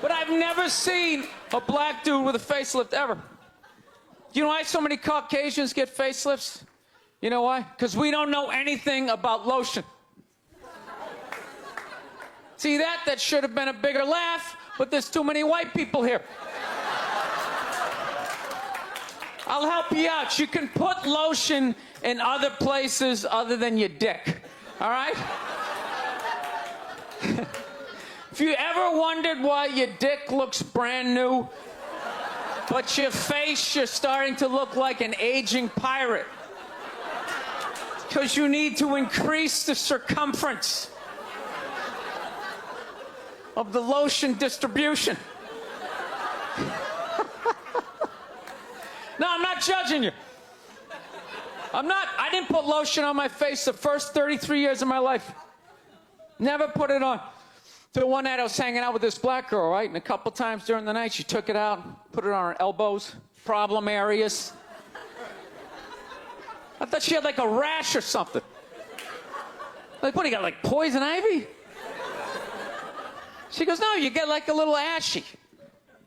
But I've never seen a black dude with a facelift, ever. You know why so many Caucasians get facelifts? You know why? Because we don't know anything about lotion. See that? That should have been a bigger laugh, but there's too many white people here. I'll help you out. You can put lotion in other places other than your dick. All right? If you ever wondered why your dick looks brand new, but your face, you're starting to look like an aging pirate, because you need to increase the circumference of the lotion distribution. No, I'm not judging you. I didn't put lotion on my face the first 33 years of my life. Never put it on. Till one night I was hanging out with this black girl, right? And a couple times during the night she took it out, put it on her elbows, problem areas. I thought she had like a rash or something. Like, what, you got like poison ivy? She goes, no, you get like a little ashy.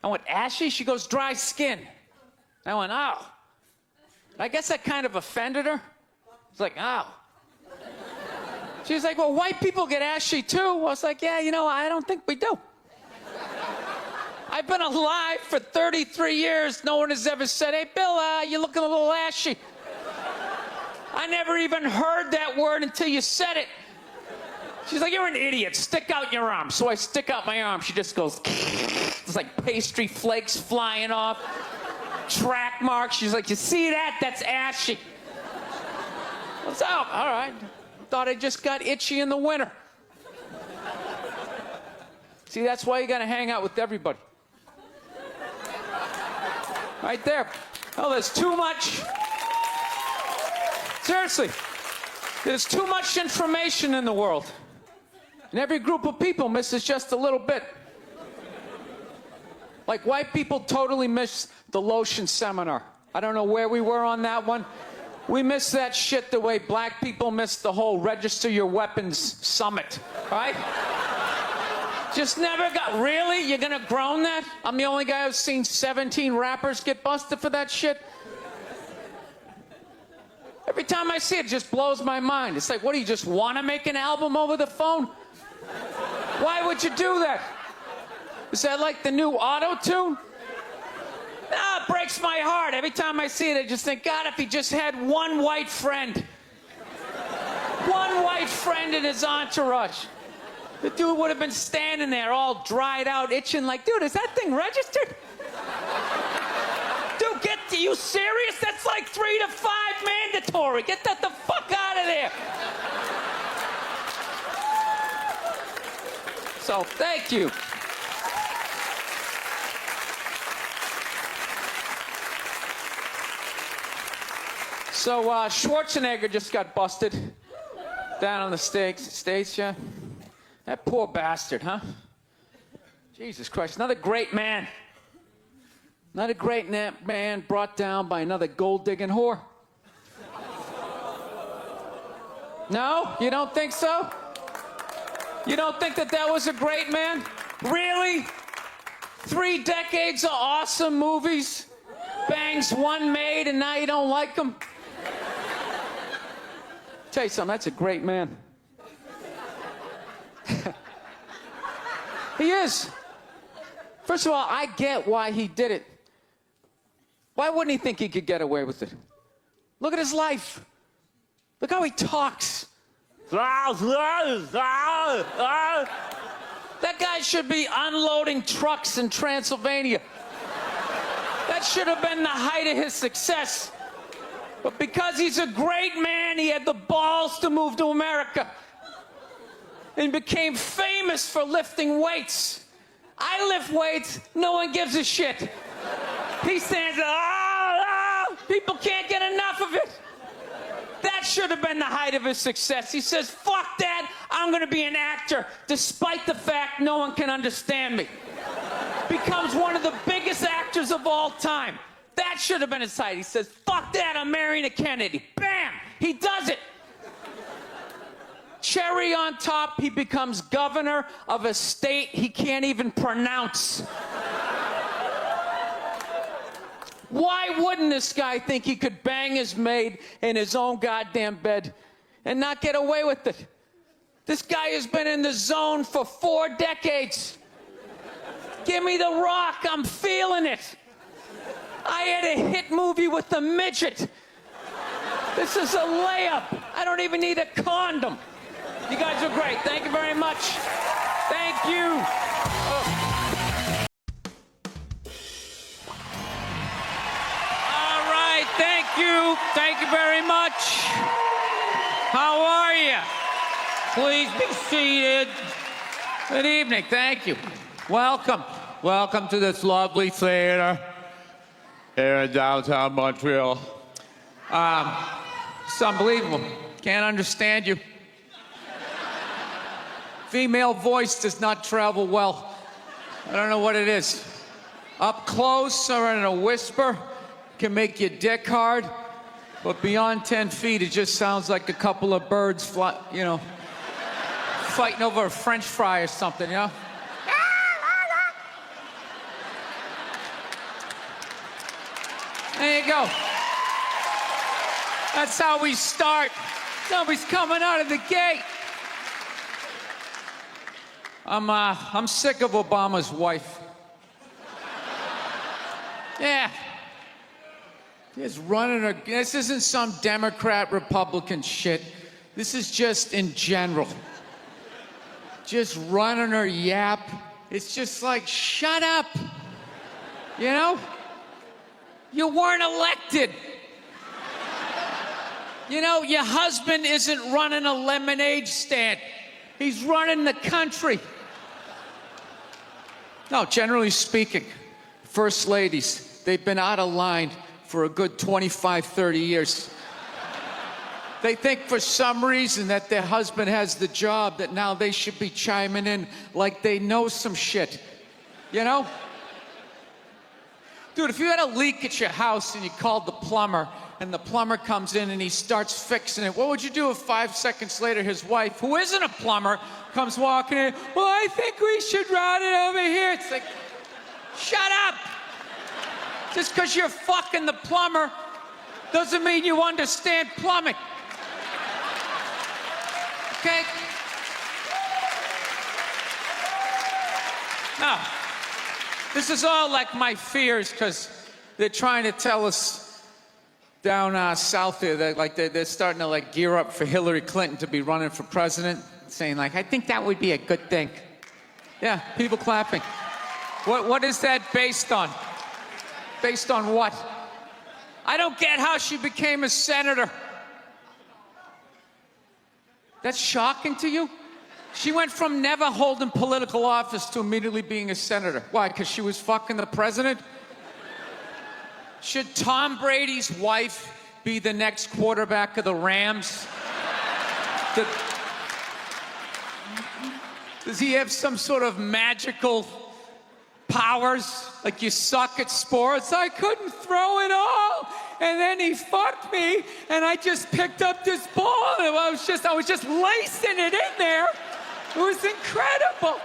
I went, ashy? She goes, dry skin. I went, oh. I guess that kind of offended her. It's like, oh. She's like, well, white people get ashy too. I was like, yeah, you know, I don't think we do. I've been alive for 33 years. No one has ever said, hey, Bill, you're looking a little ashy. I never even heard that word until you said it. She's like, you're an idiot. Stick out your arm. So I stick out my arm. She just goes, it's like pastry flakes flying off. Track marks. She's like, you see that? That's ashy. I was out. All right. Thought I just got itchy in the winter. See, that's why you got to hang out with everybody. Right there. Oh, there's too much. Seriously. There's too much information in the world. And every group of people misses just a little bit. Like, white people totally miss the lotion seminar. I don't know where we were on that one. We missed that shit the way black people missed the whole register your weapons summit, right? Just never got, really? You're gonna groan that? I'm the only guy who's seen 17 rappers get busted for that shit? Every time I see it, it just blows my mind. It's like, what, do you just want to make an album over the phone? Why would you do that? Is that like the new auto-tune? No, it breaks my heart. Every time I see it, I just think, God, if he just had one white friend. One white friend in his entourage. The dude would have been standing there all dried out, itching like, dude, is that thing registered? Dude, you serious? That's like 3 to 5 mandatory. Get that the fuck out of there. So, thank you. So, Schwarzenegger just got busted down on the States, yeah? That poor bastard, huh? Jesus Christ, another great man. Another great man brought down by another gold-digging whore. No? You don't think so? You don't think that that was a great man? Really? 3 decades of awesome movies? Bangs one made and now you don't like him? Tell you something, that's a great man. He is. First of all, I get why he did it. Why wouldn't he think he could get away with it? Look at his life. Look how he talks. That guy should be unloading trucks in Transylvania. That should have been the height of his success. But because he's a great man, he had the balls to move to America and became famous for lifting weights. I lift weights, no one gives a shit. He stands, people can't get enough of it. That should have been the height of his success. He says, fuck that, I'm gonna be an actor, despite the fact no one can understand me. Becomes one of the biggest actors of all time. That should have been his height. He says, fuck that, I'm marrying a Kennedy. Bam! He does it. Cherry on top, he becomes governor of a state he can't even pronounce. Why wouldn't this guy think he could bang his maid in his own goddamn bed and not get away with it? This guy has been in the zone for 4 decades. Give me the rock, I'm feeling it. I had a hit movie with a midget. This is a layup. I don't even need a condom. You guys are great. Thank you very much. Thank you. All right, thank you. Thank you very much. How are you? Please be seated. Good evening. Thank you. Welcome. Welcome to this lovely theater here in downtown Montreal. It's unbelievable. Can't understand you. Female voice does not travel well. I don't know what it is. Up close or in a whisper can make your dick hard, but beyond 10 feet, it just sounds like a couple of birds fighting over a French fry or something, you know? There you go. That's how we start. Nobody's coming out of the gate. I'm sick of Obama's wife. Yeah. Just running her. This isn't some Democrat, Republican shit. This is just in general. Just running her yap. It's just like, shut up. You know? You weren't elected. You know, your husband isn't running a lemonade stand. He's running the country. No, generally speaking, first ladies, they've been out of line for a good 25, 30 years. They think for some reason that their husband has the job that now they should be chiming in like they know some shit. You know? Dude, if you had a leak at your house and you called the plumber and the plumber comes in and he starts fixing it, what would you do if 5 seconds later his wife, who isn't a plumber, comes walking in? Well, I think we should run it over here. It's like, shut up. Just because you're fucking the plumber doesn't mean you understand plumbing. Okay? No. This is all like my fears because they're trying to tell us down south there that they're starting to gear up for Hillary Clinton to be running for president, saying I think that would be a good thing. Yeah, people clapping. What is that based on? Based on what? I don't get how she became a senator. That's shocking to you? She went from never holding political office to immediately being a senator. Why? Because she was fucking the president? Should Tom Brady's wife be the next quarterback of the Rams? Does he have some sort of magical powers? Like you suck at sports? I couldn't throw it all. and then he fucked me, and I just picked up this ball, and I was just lacing it in there. It was incredible.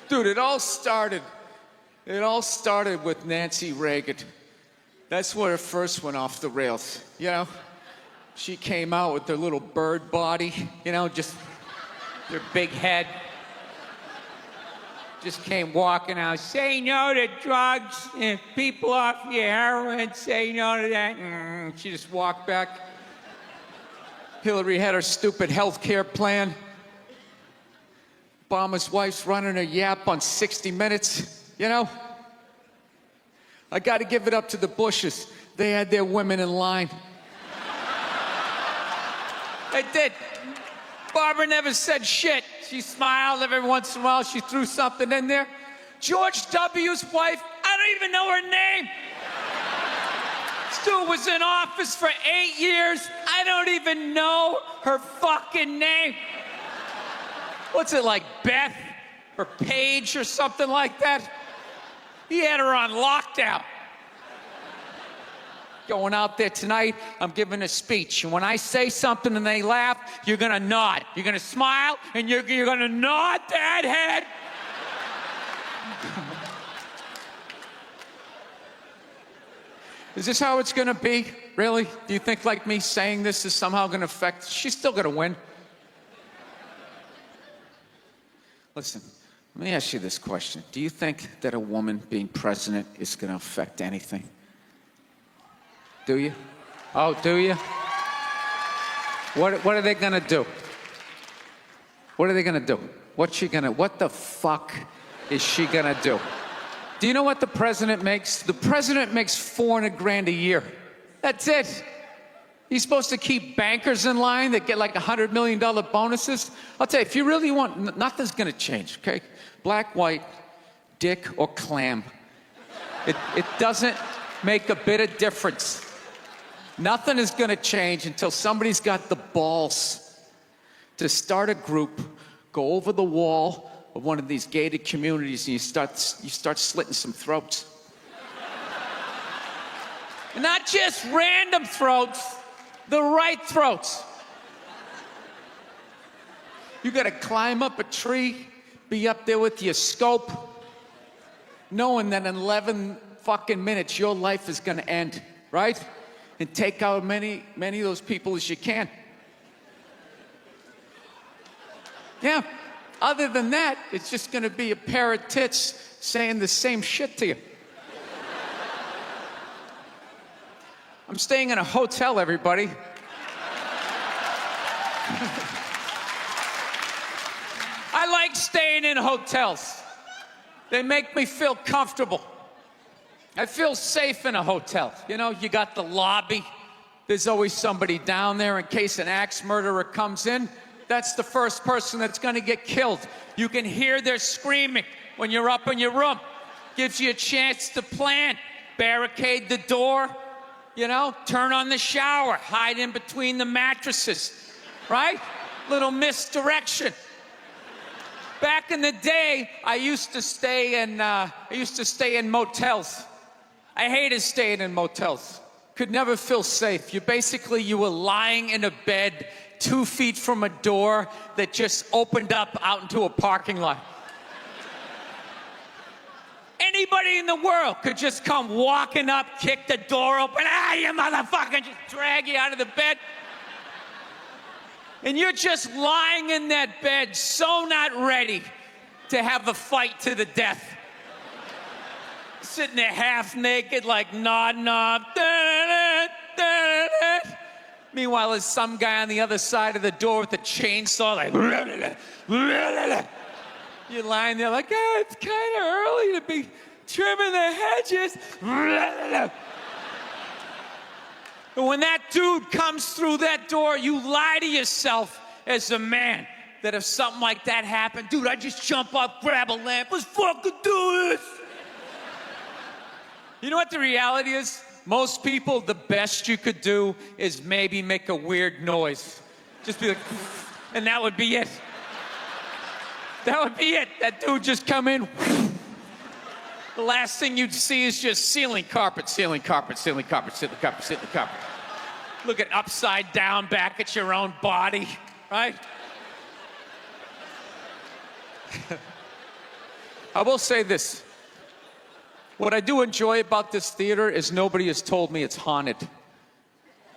Dude, it all started with Nancy Reagan. That's where it first went off the rails, you know? She came out with her little bird body, you know, just Your big head. Just came walking out. Say no to drugs. If people off your heroin, say no to that. she just walked back. Hillary had her stupid health care plan. Obama's wife's running her yap on 60 Minutes, you know? I got to give it up to the Bushes. They had their women in line. They did. Barbara never said shit. She smiled every once in a while. She threw something in there. George W.'s wife, I don't even know her name. Stu was in office for 8 years. I don't even know her fucking name. What's it like, Beth or Paige or something like that? He had her on lockdown. Going out there tonight, I'm giving a speech. And when I say something and they laugh, you're gonna nod. You're gonna smile, and you're gonna nod that head. Is this how it's gonna be? Really? Do you think like me saying this is somehow gonna affect? She's still gonna win. Listen, let me ask you this question. Do you think that a woman being president is gonna affect anything? Do you? Oh, do you? What are they gonna do? What are they gonna do? What the fuck is she gonna do? Do you know what the president makes? The president makes $400,000 a year. That's it. He's supposed to keep bankers in line that get like $100 million bonuses. I'll tell you, if you really want, nothing's gonna change, okay? Black, white, dick, or clam. It doesn't make a bit of difference. Nothing is gonna change until somebody's got the balls to start a group, go over the wall of one of these gated communities, and you start slitting some throats. Not just random throats, the right throats. You gotta climb up a tree, be up there with your scope, knowing that in 11 fucking minutes your life is gonna end, right? And take out many of those people as you can. Yeah. Other than that, it's just gonna be a pair of tits saying the same shit to you. I'm staying in a hotel, everybody. I like staying in hotels. They make me feel comfortable. I feel safe in a hotel. You know, you got the lobby. There's always somebody down there in case an axe murderer comes in. That's the first person that's gonna get killed. You can hear their screaming when you're up in your room. Gives you a chance to plan. Barricade the door, you know, turn on the shower, hide in between the mattresses, right? Little misdirection. Back in the day, I used to stay in motels. I hated staying in motels. Could never feel safe. You were lying in a bed 2 feet from a door that just opened up out into a parking lot. Anybody in the world could just come walking up, kick the door open, you motherfucker, just drag you out of the bed. And you're just lying in that bed, so not ready to have a fight to the death. Sitting there half naked, like nodding off. Meanwhile, there's some guy on the other side of the door with a chainsaw, like. You're lying there like, it's kind of early to be trimming the hedges. And when that dude comes through that door, you lie to yourself as a man that if something like that happened, dude, I'd just jump up, grab a lamp, let's fucking do this. You know what the reality is? Most people, the best you could do is maybe make a weird noise. Just be like, and that would be it. That would be it. That dude just come in. The last thing you'd see is just ceiling carpet, ceiling carpet, ceiling carpet, ceiling carpet, ceiling carpet. Looking upside down back at your own body, right? I will say this. What I do enjoy about this theater is nobody has told me it's haunted.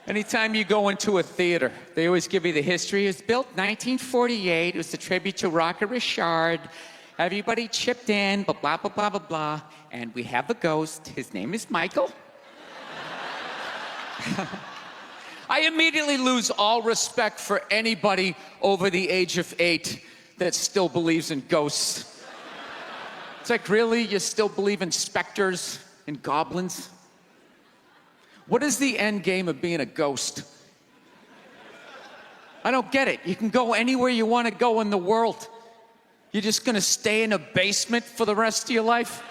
Anytime you go into a theater, they always give you the history. It was built 1948. It was a tribute to Rocket Richard. Everybody chipped in, blah, blah, blah, blah, blah, blah. And we have a ghost. His name is Michael. I immediately lose all respect for anybody over the age of 8 that still believes in ghosts. It's like, really? You still believe in specters and goblins? What is the end game of being a ghost? I don't get it. You can go anywhere you want to go in the world. You're just gonna stay in a basement for the rest of your life?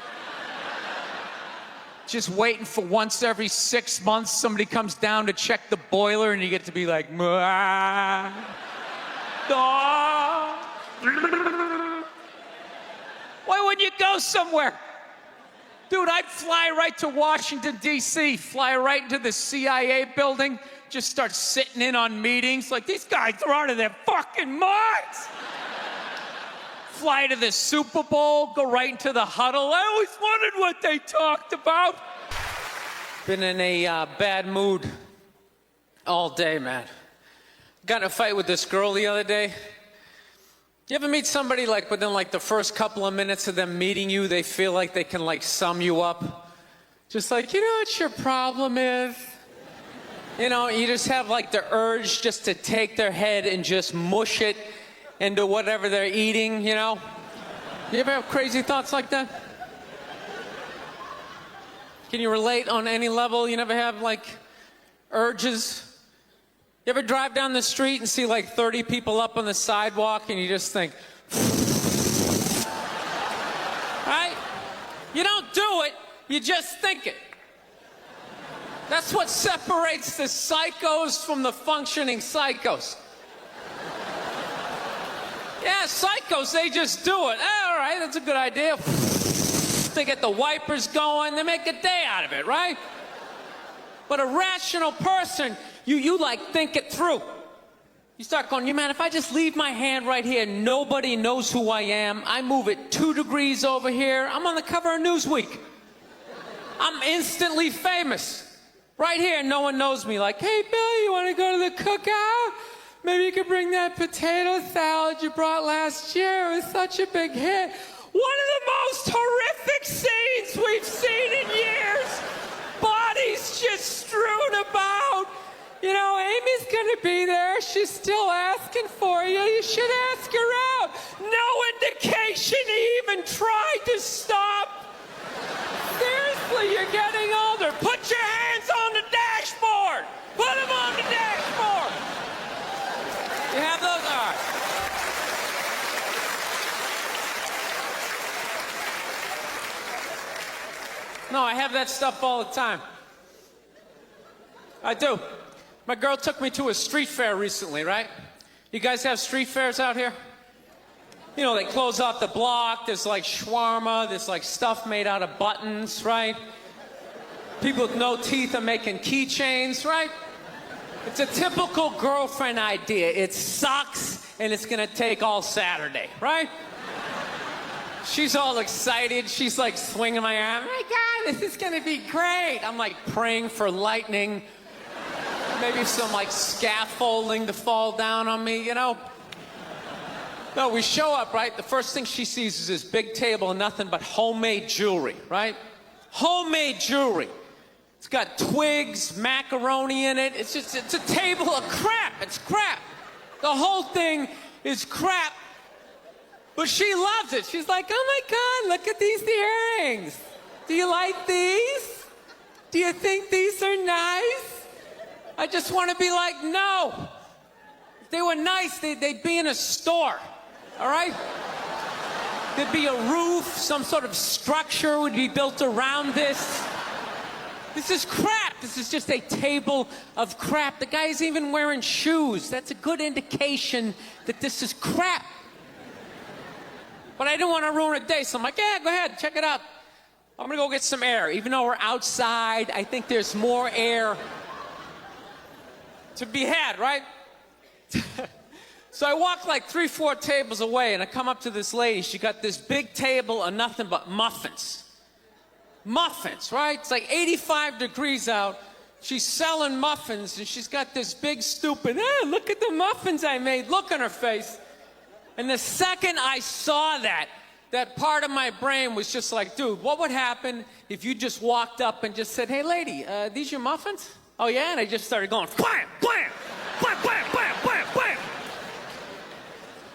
Just waiting for once every 6 months somebody comes down to check the boiler and you get to be like, "Mwah, daw." Why wouldn't you go somewhere? Dude, I'd fly right to Washington, D.C., fly right into the CIA building, just start sitting in on meetings. Like, these guys are out of their fucking minds. Fly to the Super Bowl, go right into the huddle. I always wondered what they talked about. Been in a bad mood all day, man. Got in a fight with this girl the other day. You ever meet somebody like within like the first couple of minutes of them meeting you, they feel like they can like sum you up? Just like, you know what your problem is? You know, you just have like the urge just to take their head and just mush it into whatever they're eating, you know? You ever have crazy thoughts like that? Can you relate on any level? You never have like urges? You ever drive down the street and see like 30 people up on the sidewalk and you just think, right? You don't do it, you just think it. That's what separates the psychos from the functioning psychos. Yeah, psychos, they just do it. All right, that's a good idea. They get the wipers going, they make a day out of it, right? But a rational person, you like think it through. You start going, you man, if I just leave my hand right here, nobody knows who I am. I move it 2 degrees over here. I'm on the cover of Newsweek. I'm instantly famous. Right here, no one knows me. Like, hey, Bill, you want to go to the cookout? Maybe you could bring that potato salad you brought last year. It was such a big hit. One of the most horrific scenes we've seen in years. Bodies just strewn about. You know, Amy's gonna be there. She's still asking for you. You should ask her out. No indication he even tried to stop. Seriously, you're getting older. Put your hands on the dashboard. Put them on the dashboard. You have those? All right. No, I have that stuff all the time. I do. My girl took me to a street fair recently, right? You guys have street fairs out here? You know, they close off the block. There's like shawarma. There's like stuff made out of buttons, right? People with no teeth are making keychains, right? It's a typical girlfriend idea. It sucks, and it's gonna take all Saturday, right? She's all excited. She's like swinging my arm. Oh my God, this is gonna be great. I'm like praying for lightning. Maybe some like scaffolding to fall down on me, you know? No, we show up, right? The first thing she sees is this big table and nothing but homemade jewelry, right? Homemade jewelry. It's got twigs, macaroni in it. It's a table of crap. It's crap. The whole thing is crap. But she loves it. She's like, oh my God, look at these earrings. Do you like these? Do you think these are nice? I just want to be like, no. If they were nice, they'd be in a store, all right? There'd be a roof, some sort of structure would be built around this. This is crap. This is just a table of crap. The guy's even wearing shoes. That's a good indication that this is crap. But I didn't want to ruin a day, so I'm like, yeah, go ahead, check it out. I'm gonna go get some air. Even though we're outside, I think there's more air to be had, right? So I walk like 3-4 tables away, and I come up to this lady. She got this big table of nothing but muffins. Muffins, right? It's like 85 degrees out. She's selling muffins, and she's got this big stupid, look at the muffins I made, look on her face. And the second I saw that part of my brain was just like, dude, what would happen if you just walked up and just said, hey, lady, these your muffins? Oh, yeah? And I just started going, blam, blam, blam, blam, blam, blam, blam.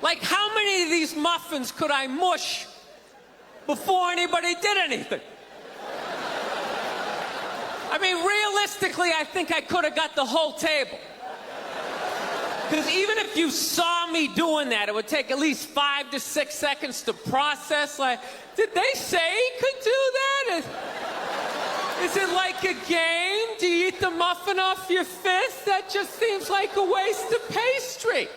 Like, how many of these muffins could I mush before anybody did anything? I mean, realistically, I think I could have got the whole table. Because even if you saw me doing that, it would take at least 5 to 6 seconds to process. Like, did they say he could do that? Is it like a game? Do you eat the muffin off your fist? That just seems like a waste of pastry.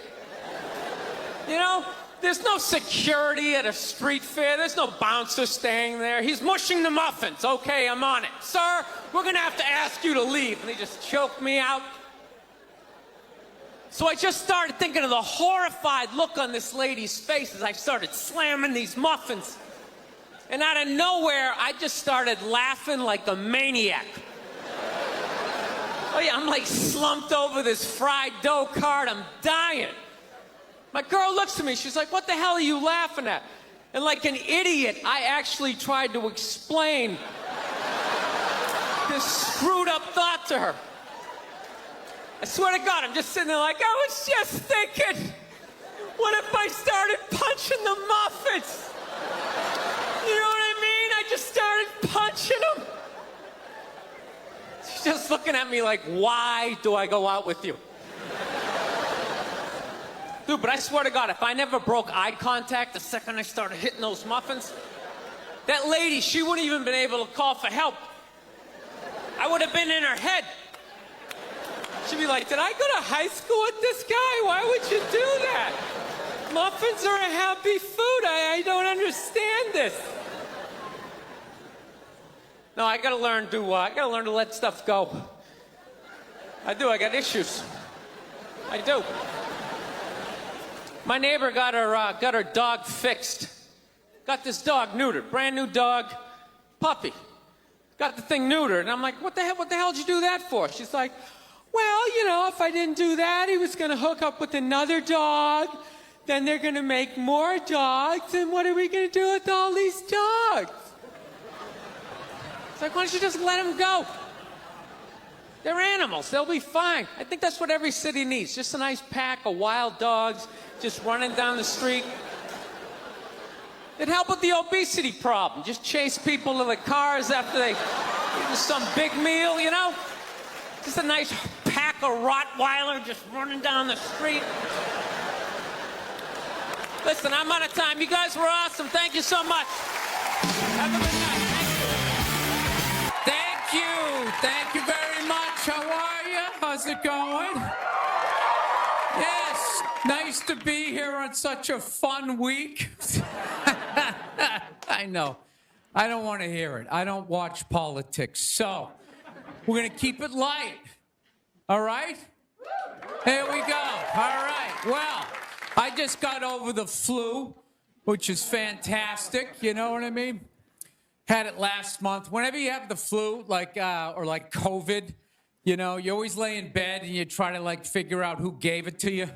You know, there's no security at a street fair. There's no bouncer staying there. He's mushing the muffins. Okay, I'm on it. Sir, we're gonna have to ask you to leave. And he just choked me out. So I just started thinking of the horrified look on this lady's face as I started slamming these muffins. And out of nowhere, I just started laughing like a maniac. Oh yeah, I'm like slumped over this fried dough cart. I'm dying. My girl looks at me, she's like, what the hell are you laughing at? And like an idiot, I actually tried to explain this screwed up thought to her. I swear to God, I'm just sitting there like, I was just thinking, what if I started punching the muffins? You know what I mean? I just started punching them. She's just looking at me like, why do I go out with you? Dude, but I swear to God, if I never broke eye contact the second I started hitting those muffins, that lady, she wouldn't even been able to call for help. I would have been in her head. She'd be like, did I go to high school with this guy? Why would you do that? Muffins are a happy food. I don't understand this. No, I gotta learn to let stuff go. I do, I got issues. I do. My neighbor got her dog fixed. Got this dog neutered, brand new dog, puppy. Got the thing neutered, and I'm like, what the hell did you do that for? She's like, well, you know, if I didn't do that, he was gonna hook up with another dog, then they're gonna make more dogs, and what are we gonna do with all these dogs? It's like, why don't you just let them go? They're animals, they'll be fine. I think that's what every city needs, just a nice pack of wild dogs just running down the street. It'd help with the obesity problem. Just chase people to the cars after they eat some big meal, you know? Just a nice pack of Rottweiler just running down the street. Listen, I'm out of time. You guys were awesome. Thank you so much. Have a good night. Thank you. Thank you very much. How are you? How's it going? Yes, nice to be here on such a fun week. I know. I don't want to hear it. I don't watch politics. So, we're going to keep it light. All right? Here we go. All right. Well, I just got over the flu, which is fantastic. You know what I mean? Had it last month. Whenever you have the flu, like COVID, you know, you always lay in bed and you try to like figure out who gave it to you.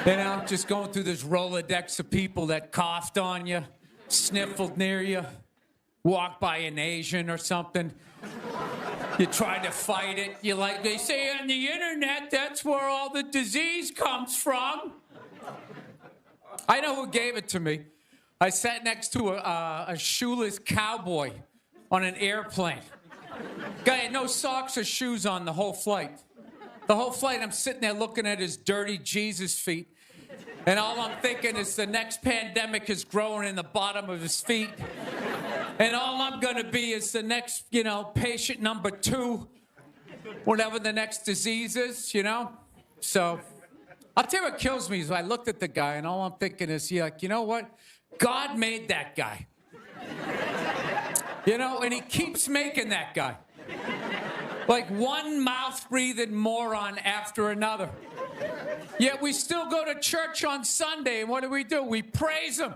You know, just going through this Rolodex of people that coughed on you, sniffled near you, walked by an Asian or something. You try to fight it. You like, they say on the internet, that's where all the disease comes from. I know who gave it to me. I sat next to a shoeless cowboy on an airplane. Guy had no socks or shoes on the whole flight. The whole flight, I'm sitting there looking at his dirty Jesus feet. And all I'm thinking is the next pandemic is growing in the bottom of his feet. And all I'm gonna be is the next, you know, patient number 2, whatever the next disease is, you know? So, I'll tell you what kills me is I looked at the guy and all I'm thinking is, yeah, like, you know what? God made that guy. You know, and he keeps making that guy. Like one mouth-breathing moron after another. Yet we still go to church on Sunday, and what do? We praise him.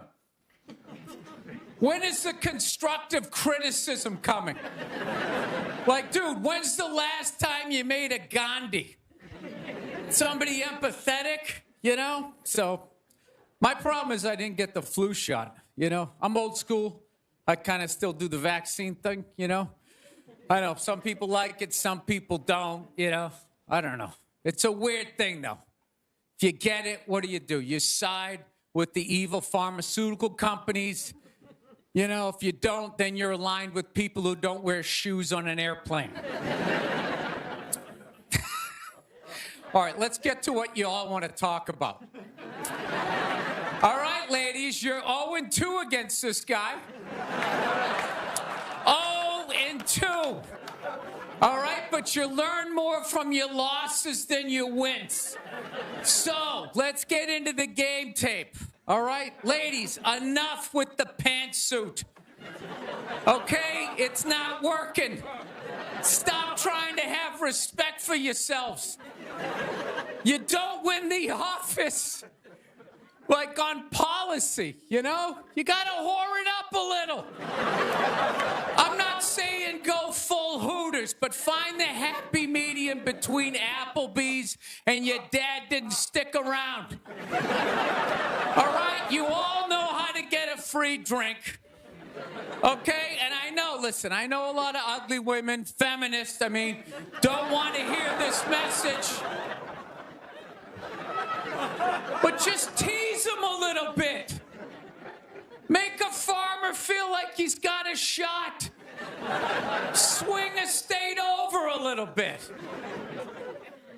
When is the constructive criticism coming? Like, dude, when's the last time you made a Gandhi? Somebody empathetic, you know? So, my problem is I didn't get the flu shot, you know? I'm old school. I kind of still do the vaccine thing, you know? I know, some people like it, some people don't, you know? I don't know. It's a weird thing, though. If you get it, what do? You side with the evil pharmaceutical companies. You know, if you don't, then you're aligned with people who don't wear shoes on an airplane. All right, let's get to what you all want to talk about. All right, ladies, you're 0-2 against this guy. 0-2. All right, but you learn more from your losses than your wins. So, let's get into the game tape. All right, ladies, enough with the pantsuit. Okay, it's not working. Stop trying to have respect for yourselves. You don't win the office. Like on policy, you know? You gotta whore it up a little. I'm not saying go full Hooters, but find the happy medium between Applebee's and your dad didn't stick around. All right? You all know how to get a free drink. Okay? And I know, listen, I know a lot of ugly women, feminists, don't want to hear this message. But just tease him a little bit. Make a farmer feel like he's got a shot. Swing a state over a little bit.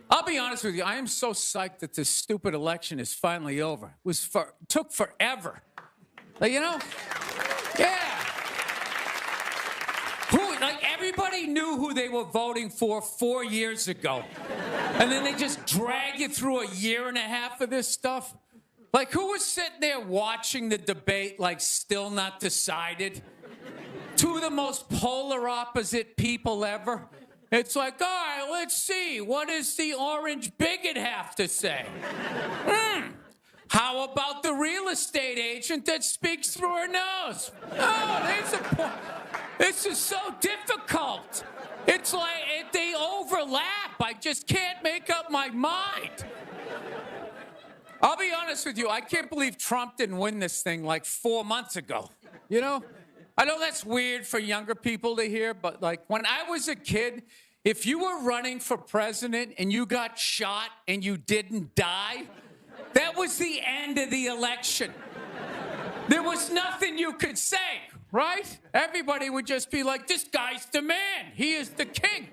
I'll be honest with you, I am so psyched that this stupid election is finally over. It took forever. Like, you know? Yeah. Everybody knew who they were voting for 4 years ago. And then they just drag you through a year and a half of this stuff. Like, who was sitting there watching the debate, like, still not decided? Two of the most polar opposite people ever. It's like, all right, let's see. What does the orange bigot have to say? How about the real estate agent that speaks through her nose? Oh, there's a point. This is so difficult. It's like they overlap. I just can't make up my mind. I'll be honest with you. I can't believe Trump didn't win this thing like 4 months ago. You know? I know that's weird for younger people to hear, but like when I was a kid, if you were running for president and you got shot and you didn't die, that was the end of the election. There was nothing you could say. Right? Everybody would just be like, this guy's the man. He is the king.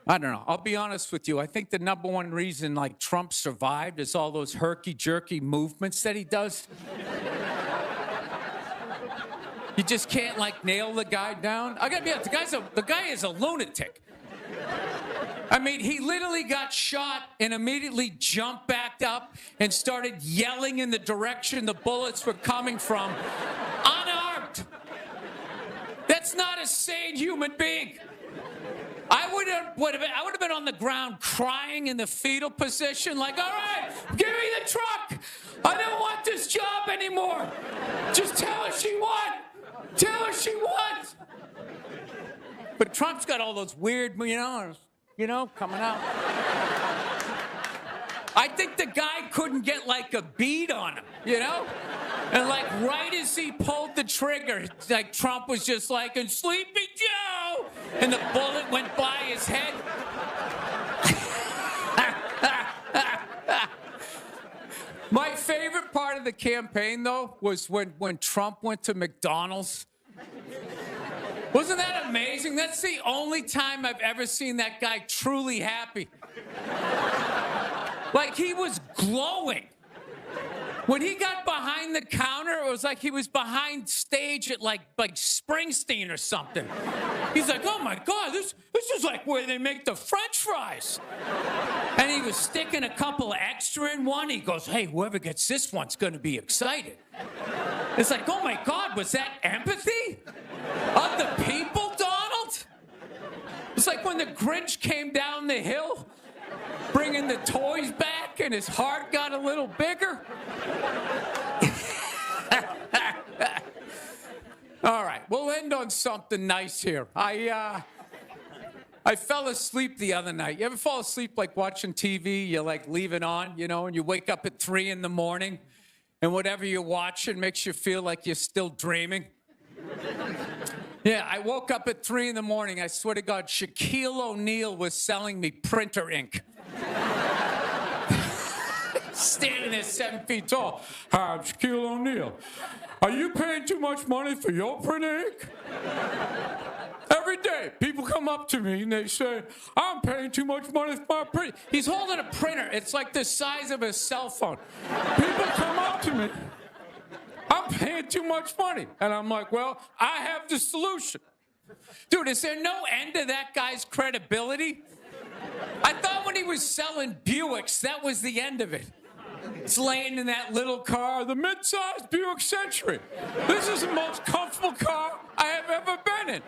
I don't know. I'll be honest with you. I think the number one reason, like, Trump survived is all those herky-jerky movements that he does. You just can't, like, nail the guy down. I gotta be honest, the guy is a lunatic. He literally got shot and immediately jumped back up and started yelling in the direction the bullets were coming from, unarmed. That's not a sane human being. I would have been on the ground crying in the fetal position, like, all right, give me the truck. I don't want this job anymore. Just tell her she won. Tell her she won. But Trump's got all those weird, coming out. I think the guy couldn't get, like, a beat on him, you know? And, like, right as he pulled the trigger, like, Trump was just like, and Sleepy Joe! And the bullet went by his head. My favorite part of the campaign, though, was when Trump went to McDonald's. Wasn't that amazing? That's the only time I've ever seen that guy truly happy. Like, he was glowing. When he got behind the counter, it was like he was behind stage at like Springsteen or something. He's like, oh my God, this is like where they make the French fries. And he was sticking a couple extra in one. He goes, hey, whoever gets this one's gonna be excited. It's like, oh my God, was that empathy of the people, Donald? It's like when the Grinch came down the hill, bringing the toys back, and his heart got a little bigger. All right, we'll end on something nice here. I fell asleep the other night. You ever fall asleep like watching TV? You like leave it on, you know, and you wake up at 3 in the morning, and whatever you're watching makes you feel like you're still dreaming. Yeah, I woke up at 3 in the morning. I swear to God, Shaquille O'Neal was selling me printer ink. Standing there 7 feet tall. Hi, I'm Shaquille O'Neal. Are you paying too much money for your printer ink? Every day, people come up to me and they say, I'm paying too much money for my printer. He's holding a printer. It's like the size of a cell phone. People come up to me. I'm paying too much money. And I'm like, well, I have the solution. Dude, is there no end to that guy's credibility? I thought when he was selling Buicks, that was the end of it. It's laying in that little car, the mid-sized Buick Century. This is the most comfortable car I have ever been in.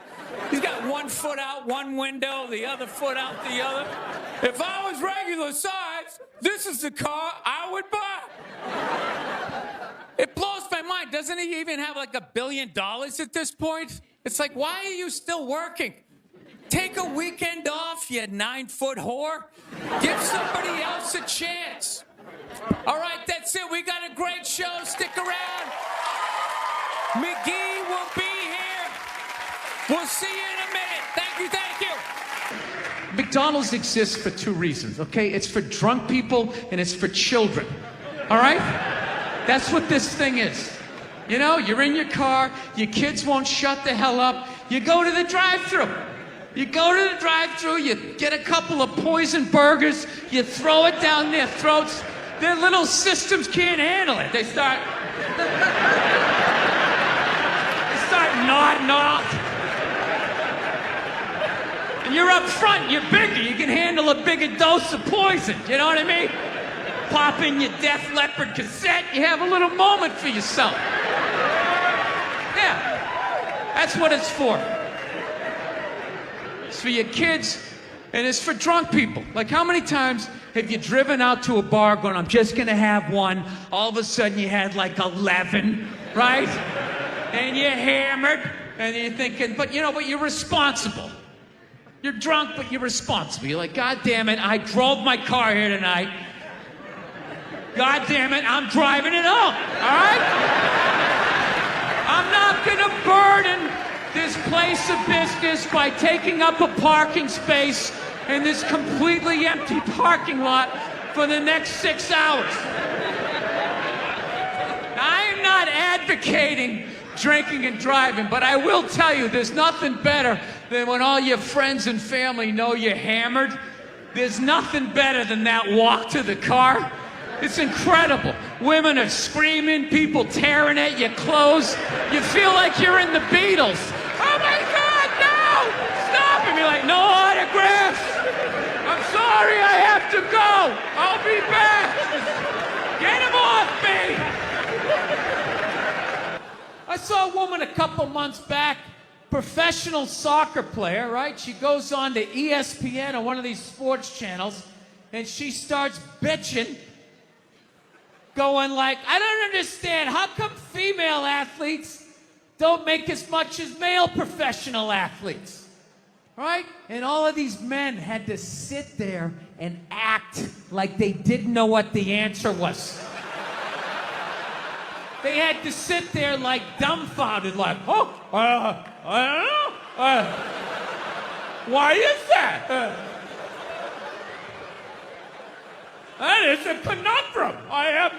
He's got one foot out one window, the other foot out the other. If I was regular size, this is the car I would buy. It blows my mind. Doesn't he even have like $1 billion at this point? It's like, why are you still working? Take a weekend off, you 9-foot whore. Give somebody else a chance. All right, that's it. We got a great show. Stick around. McGee will be here. We'll see you in a minute. Thank you, thank you. McDonald's exists for 2 reasons, okay? It's for drunk people and it's for children, all right? That's what this thing is. You know, you're in your car, your kids won't shut the hell up, you go to the drive-thru. You go to the drive-thru, you get a couple of poison burgers, you throw it down their throats. Their little systems can't handle it. They start nodding off. And you're up front, you're bigger, you can handle a bigger dose of poison, you know what I mean? Pop in your Def Leppard cassette, you have a little moment for yourself. Yeah, that's what it's for. It's for your kids, and it's for drunk people. Like, how many times have you driven out to a bar going, I'm just gonna have one, all of a sudden you had like 11, right? And you're hammered, and you're thinking, but you're responsible. You're drunk, but you're responsible. You're like, God damn it, I drove my car here tonight. God damn it, I'm driving it home, all right? I'm not gonna burden this place of business by taking up a parking space in this completely empty parking lot for the next 6 hours. Now, I am not advocating drinking and driving, but I will tell you there's nothing better than when all your friends and family know you're hammered. There's nothing better than that walk to the car. It's incredible. Women are screaming, people tearing at your clothes. You feel like you're in the Beatles. Oh my God, no! Stop! And you're like, no autographs! I'm sorry, I have to go! I'll be back! Get him off me! I saw a woman a couple months back, professional soccer player, right? She goes on to ESPN or one of these sports channels, and she starts bitching, going like, I don't understand, how come female athletes don't make as much as male professional athletes, right? And all of these men had to sit there and act like they didn't know what the answer was. They had to sit there like dumbfounded, like, oh, I don't know. Why is that? That is a conundrum. I have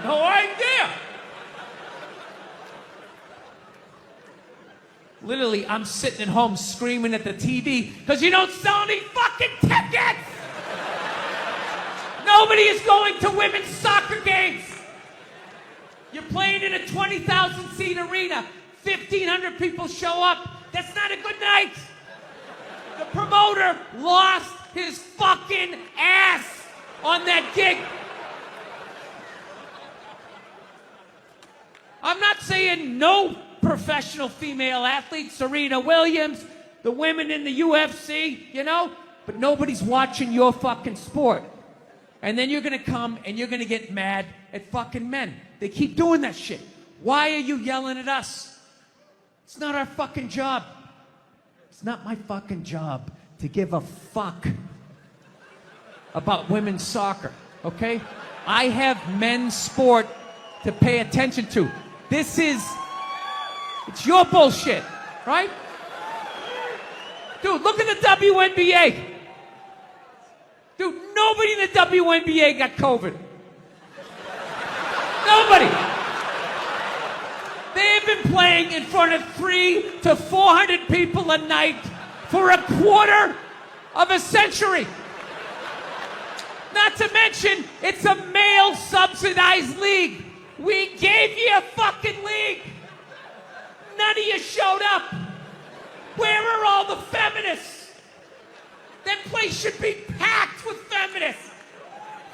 no idea. Literally, I'm sitting at home screaming at the TV because you don't sell any fucking tickets! Nobody is going to women's soccer games! You're playing in a 20,000 seat arena. 1,500 people show up. That's not a good night. The promoter lost his fucking ass on that gig. I'm not saying no professional female athletes, Serena Williams, the women in the UFC, you know, but nobody's watching your fucking sport. And then you're gonna come and you're gonna get mad at fucking men. They keep doing that shit. Why are you yelling at us? It's not our fucking job. It's not my fucking job to give a fuck about women's soccer, okay? I have men's sport to pay attention to. It's your bullshit, right? Dude, look at the WNBA. Dude, nobody in the WNBA got COVID. Nobody. They've been playing in front of 300 to 400 people a night for a quarter of a century. Not to mention, it's a male-subsidized league. We gave you a fucking league. None of you showed up. Where are all the feminists? That place should be packed with feminists.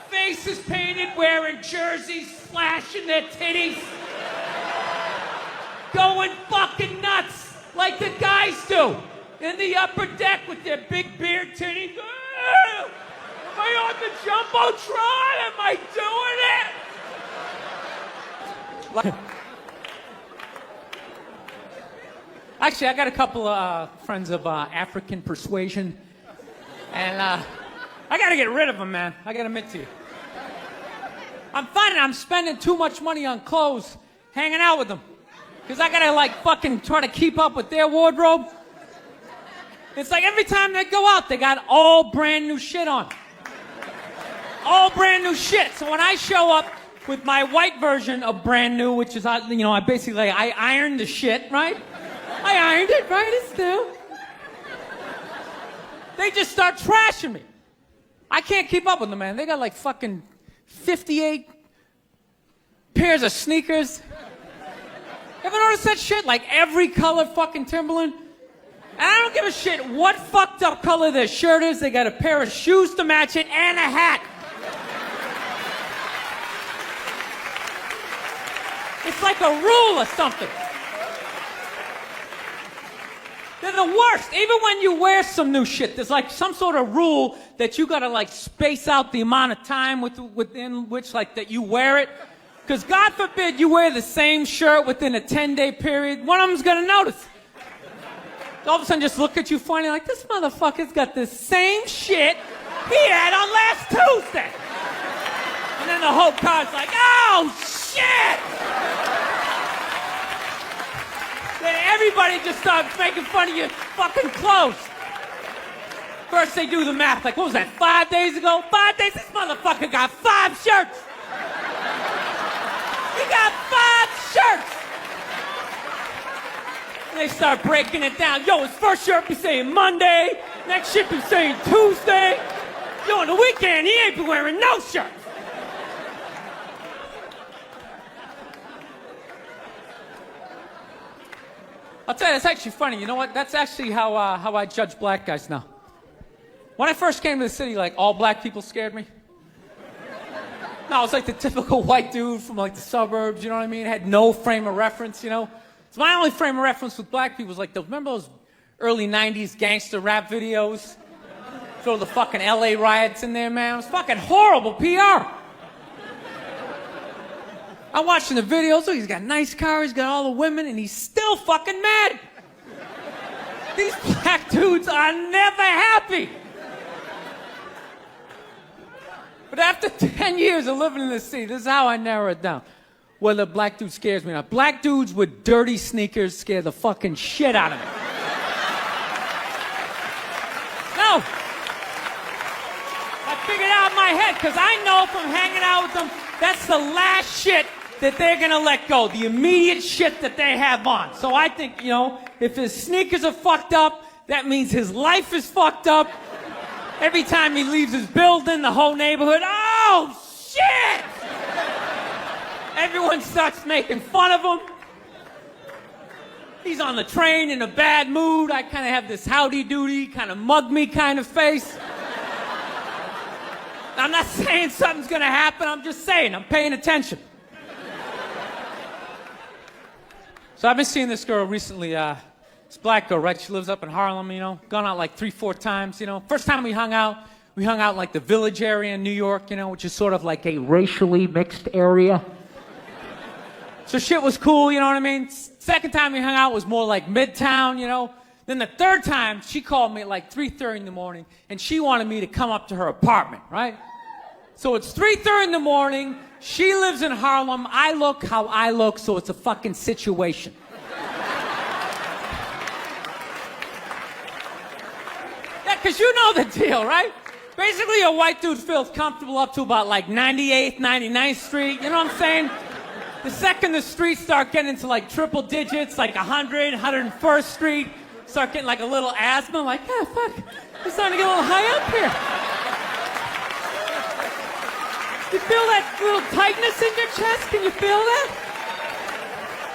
Faces painted, wearing jerseys, flashing their titties. Going fucking nuts like the guys do in the upper deck with their big beard titties. Am I on the Jumbotron? Am I doing it? Actually, I got a couple of friends of African persuasion, and I got to get rid of them, man. I got to admit to you. I'm finding I'm spending too much money on clothes hanging out with them, because I got to, like, fucking try to keep up with their wardrobe. It's like every time they go out, they got all brand new shit on. All brand new shit. So when I show up with my white version of brand new, which is, you know, I basically, I ironed the shit, right? I ironed it, right? It's new. They just start trashing me. I can't keep up with them, man. They got like fucking 58 pairs of sneakers. Ever notice that shit? Like every color fucking Timberland? And I don't give a shit what fucked up color their shirt is. They got a pair of shoes to match it and a hat. It's like a rule or something. They're the worst. Even when you wear some new shit, there's like some sort of rule that you gotta like space out the amount of time within which like that you wear it. Because God forbid you wear the same shirt within a 10-day period, one of them's gonna notice. All of a sudden just look at you funny like, this motherfucker's got the same shit he had on last Tuesday. And then the whole car's like, oh shit! Then everybody just starts making fun of your fucking clothes. First they do the math, like what was that, 5 days ago? 5 days? This motherfucker got 5 shirts! He got 5 shirts! And they start breaking it down. Yo, his first shirt be saying Monday, next shirt be saying Tuesday. Yo, on the weekend, he ain't be wearing no shirt. I'll tell you, that's actually funny. You know what? That's actually how I judge black guys now. When I first came to the city, like, all black people scared me. No, I was like the typical white dude from, like, the suburbs, you know what I mean? Had no frame of reference, you know? So my only frame of reference with black people was, like, remember those early 90s gangster rap videos? Throw the fucking LA riots in there, man. It was fucking horrible PR. I'm watching the videos, oh, he's got a nice car, he's got all the women, and he's still fucking mad. These black dudes are never happy. But after 10 years of living in this city, this is how I narrow it down. Whether a black dude scares me or not. Black dudes with dirty sneakers scare the fucking shit out of me. No. I figured out in my head, because I know from hanging out with them, that's the last shit that they're gonna let go, the immediate shit that they have on. So I think, you know, if his sneakers are fucked up, that means his life is fucked up. Every time he leaves his building, the whole neighborhood, oh, shit! Everyone starts making fun of him. He's on the train in a bad mood. I kind of have this howdy-doody, kind of mug me kind of face. I'm not saying something's gonna happen, I'm just saying, I'm paying attention. So I've been seeing this girl recently, this black girl, right? She lives up in Harlem, you know, gone out like 3-4 times, you know. First time we hung out in like the Village area in New York, you know, which is sort of like a racially mixed area. So shit was cool, you know what I mean? Second time we hung out was more like Midtown, you know. Then the third time, she called me at like 3:30 in the morning, and she wanted me to come up to her apartment, right? So it's 3:30 in the morning, she lives in Harlem, I look how I look, so it's a fucking situation. Yeah, because you know the deal, right? Basically, a white dude feels comfortable up to about like 98th, 99th Street, you know what I'm saying? The second the streets start getting into like triple digits, like 100, 101st Street, start getting like a little asthma, like, ah, fuck, we're starting to get a little high up here. You feel that little tightness in your chest? Can you feel that?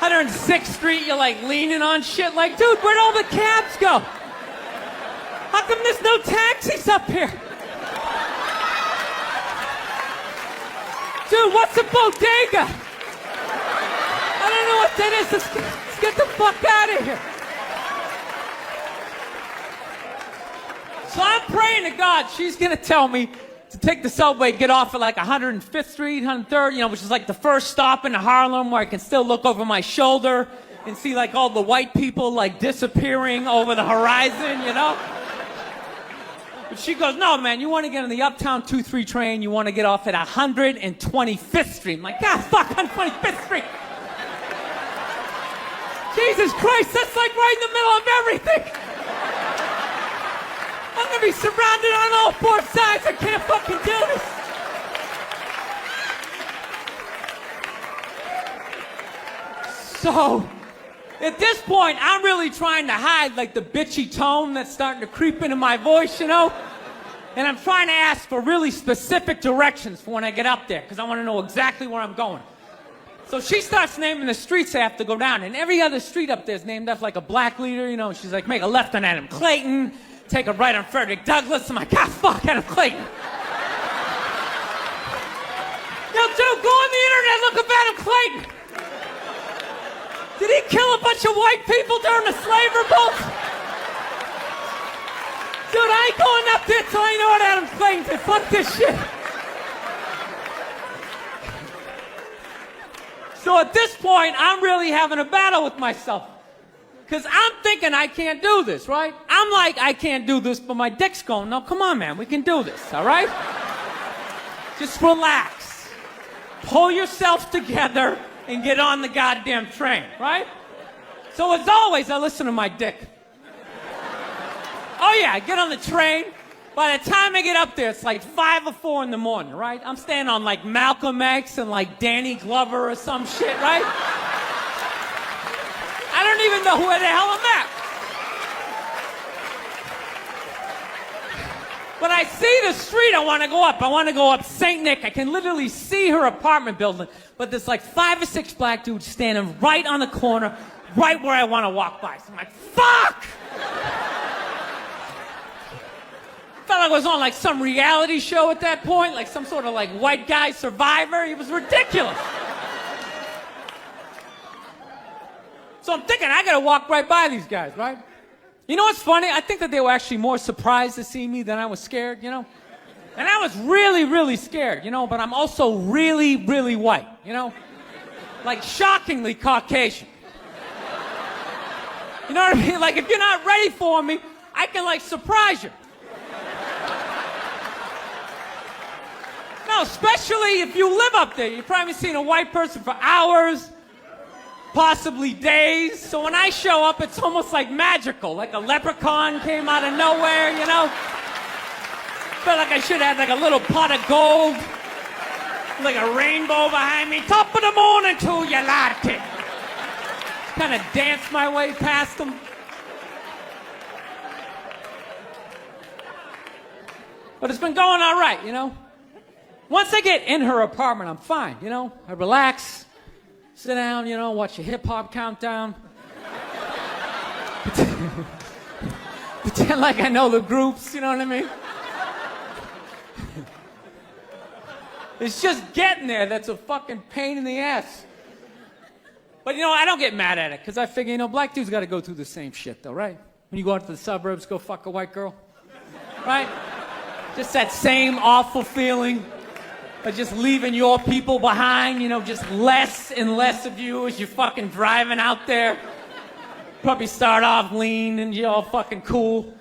106th Street, you're like leaning on shit, like, dude, where'd all the cabs go? How come there's no taxis up here? Dude, what's a bodega? I don't know what that is. Let's get the fuck out of here. So I'm praying to God she's going to tell me to take the subway, get off at like 105th Street, 103rd, you know, which is like the first stop in Harlem where I can still look over my shoulder and see like all the white people like disappearing over the horizon, you know? But she goes, no, man, you want to get on the Uptown 2-3 train, you want to get off at 125th Street. I'm like, God, fuck, 125th Street. Jesus Christ, that's like right in the middle of everything. I'm gonna be surrounded on all four sides. I can't fucking do this. So, at this point, I'm really trying to hide like the bitchy tone that's starting to creep into my voice, you know? And I'm trying to ask for really specific directions for when I get up there, because I want to know exactly where I'm going. So she starts naming the streets I have to go down, and every other street up there is named after like a black leader, you know. She's like, make a left on Adam Clayton, take a right on Frederick Douglass. I'm like, ah, fuck, Adam Clayton. Yo, dude, go on the internet, look up Adam Clayton. Did he kill a bunch of white people during the slave revolt? Dude, I ain't going up there till I know what Adam Clayton did. Fuck this shit. So at this point, I'm really having a battle with myself. Because I'm thinking I can't do this, right? I'm like, I can't do this, but my dick's going, no, come on, man, we can do this, all right? Just relax. Pull yourself together and get on the goddamn train, right? So as always, I listen to my dick. Oh yeah, I get on the train. By the time I get up there, it's like 5 or 4 in the morning, right? I'm staying on like Malcolm X and like Danny Glover or some shit, right? I don't even know where the hell I'm at. But I see the street I want to go up. I want to go up St. Nick. I can literally see her apartment building. But there's like 5 or 6 black dudes standing right on the corner, right where I want to walk by. So I'm like, fuck! Felt like I was on like some reality show at that point, like some sort of like white guy survivor. It was ridiculous. So I'm thinking I gotta walk right by these guys, right? You know what's funny? I think that they were actually more surprised to see me than I was scared, you know? And I was really, really scared, you know, but I'm also really, really white, you know? Like shockingly Caucasian. You know what I mean? Like if you're not ready for me, I can like surprise you. No, especially if you live up there. You've probably seen a white person for hours, possibly days. So when I show up, it's almost like magical, like a leprechaun came out of nowhere, you know? Felt like I should have like a little pot of gold, like a rainbow behind me. Top of the morning to you, latte. Kind of dance my way past them. But it's been going all right, you know? Once I get in her apartment, I'm fine, you know? I relax, Sit down, you know, watch your hip-hop countdown. Pretend like I know the groups, you know what I mean? It's just getting there that's a fucking pain in the ass. But you know, I don't get mad at it, because I figure, you know, black dudes got to go through the same shit, though, right? When you go out to the suburbs, go fuck a white girl, right? Just that same awful feeling of just leaving your people behind, you know, just less and less of you as you're fucking driving out there. Probably start off lean and you're all fucking cool.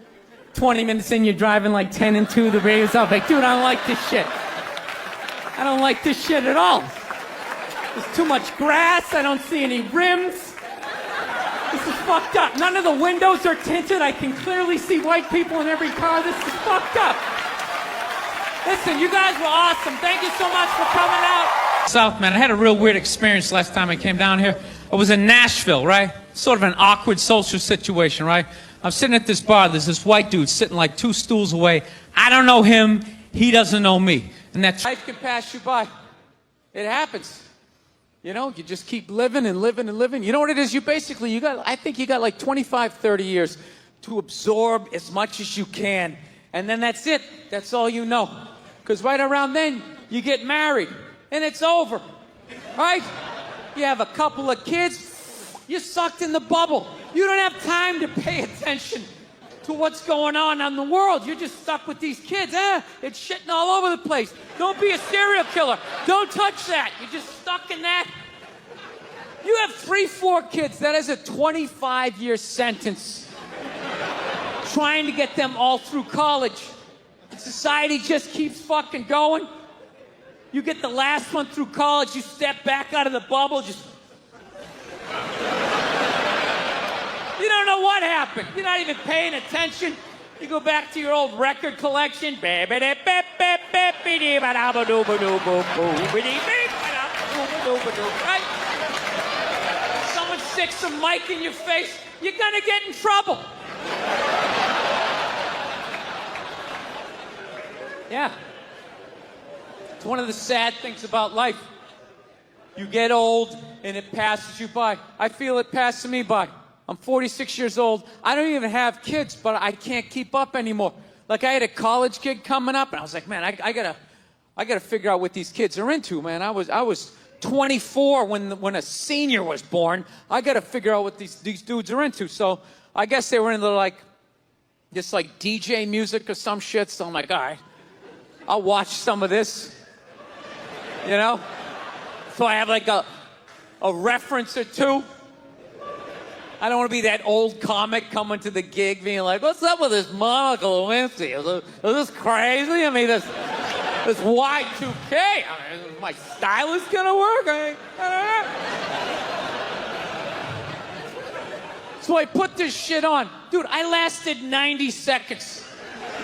20 minutes in, you're driving like 10 and 2, the radio's up. Like, dude, I don't like this shit. I don't like this shit at all. There's too much grass, I don't see any rims. This is fucked up. None of the windows are tinted. I can clearly see white people in every car. This is fucked up. Listen, you guys were awesome. Thank you so much for coming out. South, man, I had a real weird experience last time I came down here. I was in Nashville, right? Sort of an awkward social situation, right? I'm sitting at this bar. There's this white dude sitting like 2 stools away. I don't know him. He doesn't know me. And that's... Life can pass you by. It happens. You know, you just keep living and living and living. You know what it is? I think you got like 25, 30 years to absorb as much as you can. And then that's it. That's all you know. Because right around then, you get married. And it's over. Right? You have a couple of kids. You're sucked in the bubble. You don't have time to pay attention to what's going on in the world. You're just stuck with these kids. It's shitting all over the place. Don't be a serial killer. Don't touch that. You're just stuck in that. You have 3, 4 kids. That is a 25-year sentence. Trying to get them all through college. And society just keeps fucking going. You get the last one through college, you step back out of the bubble, just... You don't know what happened. You're not even paying attention. You go back to your old record collection. Right? Someone sticks a mic in your face, you're gonna get in trouble. Yeah. It's one of the sad things about life. You get old and it passes you by. I feel it passing me by. I'm 46 years old. I don't even have kids, but I can't keep up anymore. Like, I had a college kid coming up, and I was like, man, I gotta figure out what these kids are into, man. I was 24 when a senior was born. I gotta figure out what these dudes are into. So I guess they were into like this like DJ music or some shit. So I'm like, all right, I'll watch some of this. You know? So I have like a reference or two. I don't want to be that old comic coming to the gig being like, what's up with this Monica Lewinsky? Is this crazy? I mean, this Y2K. I mean, is my stylist gonna work? I don't know. So I put this shit on. Dude, I lasted 90 seconds.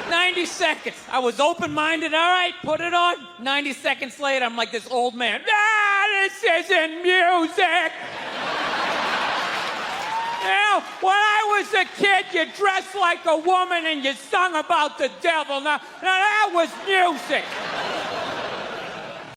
90 seconds. I was open-minded. All right, put it on. 90 seconds later, I'm like this old man. This isn't music. Now, when I was a kid, you dressed like a woman and you sung about the devil. Now that was music.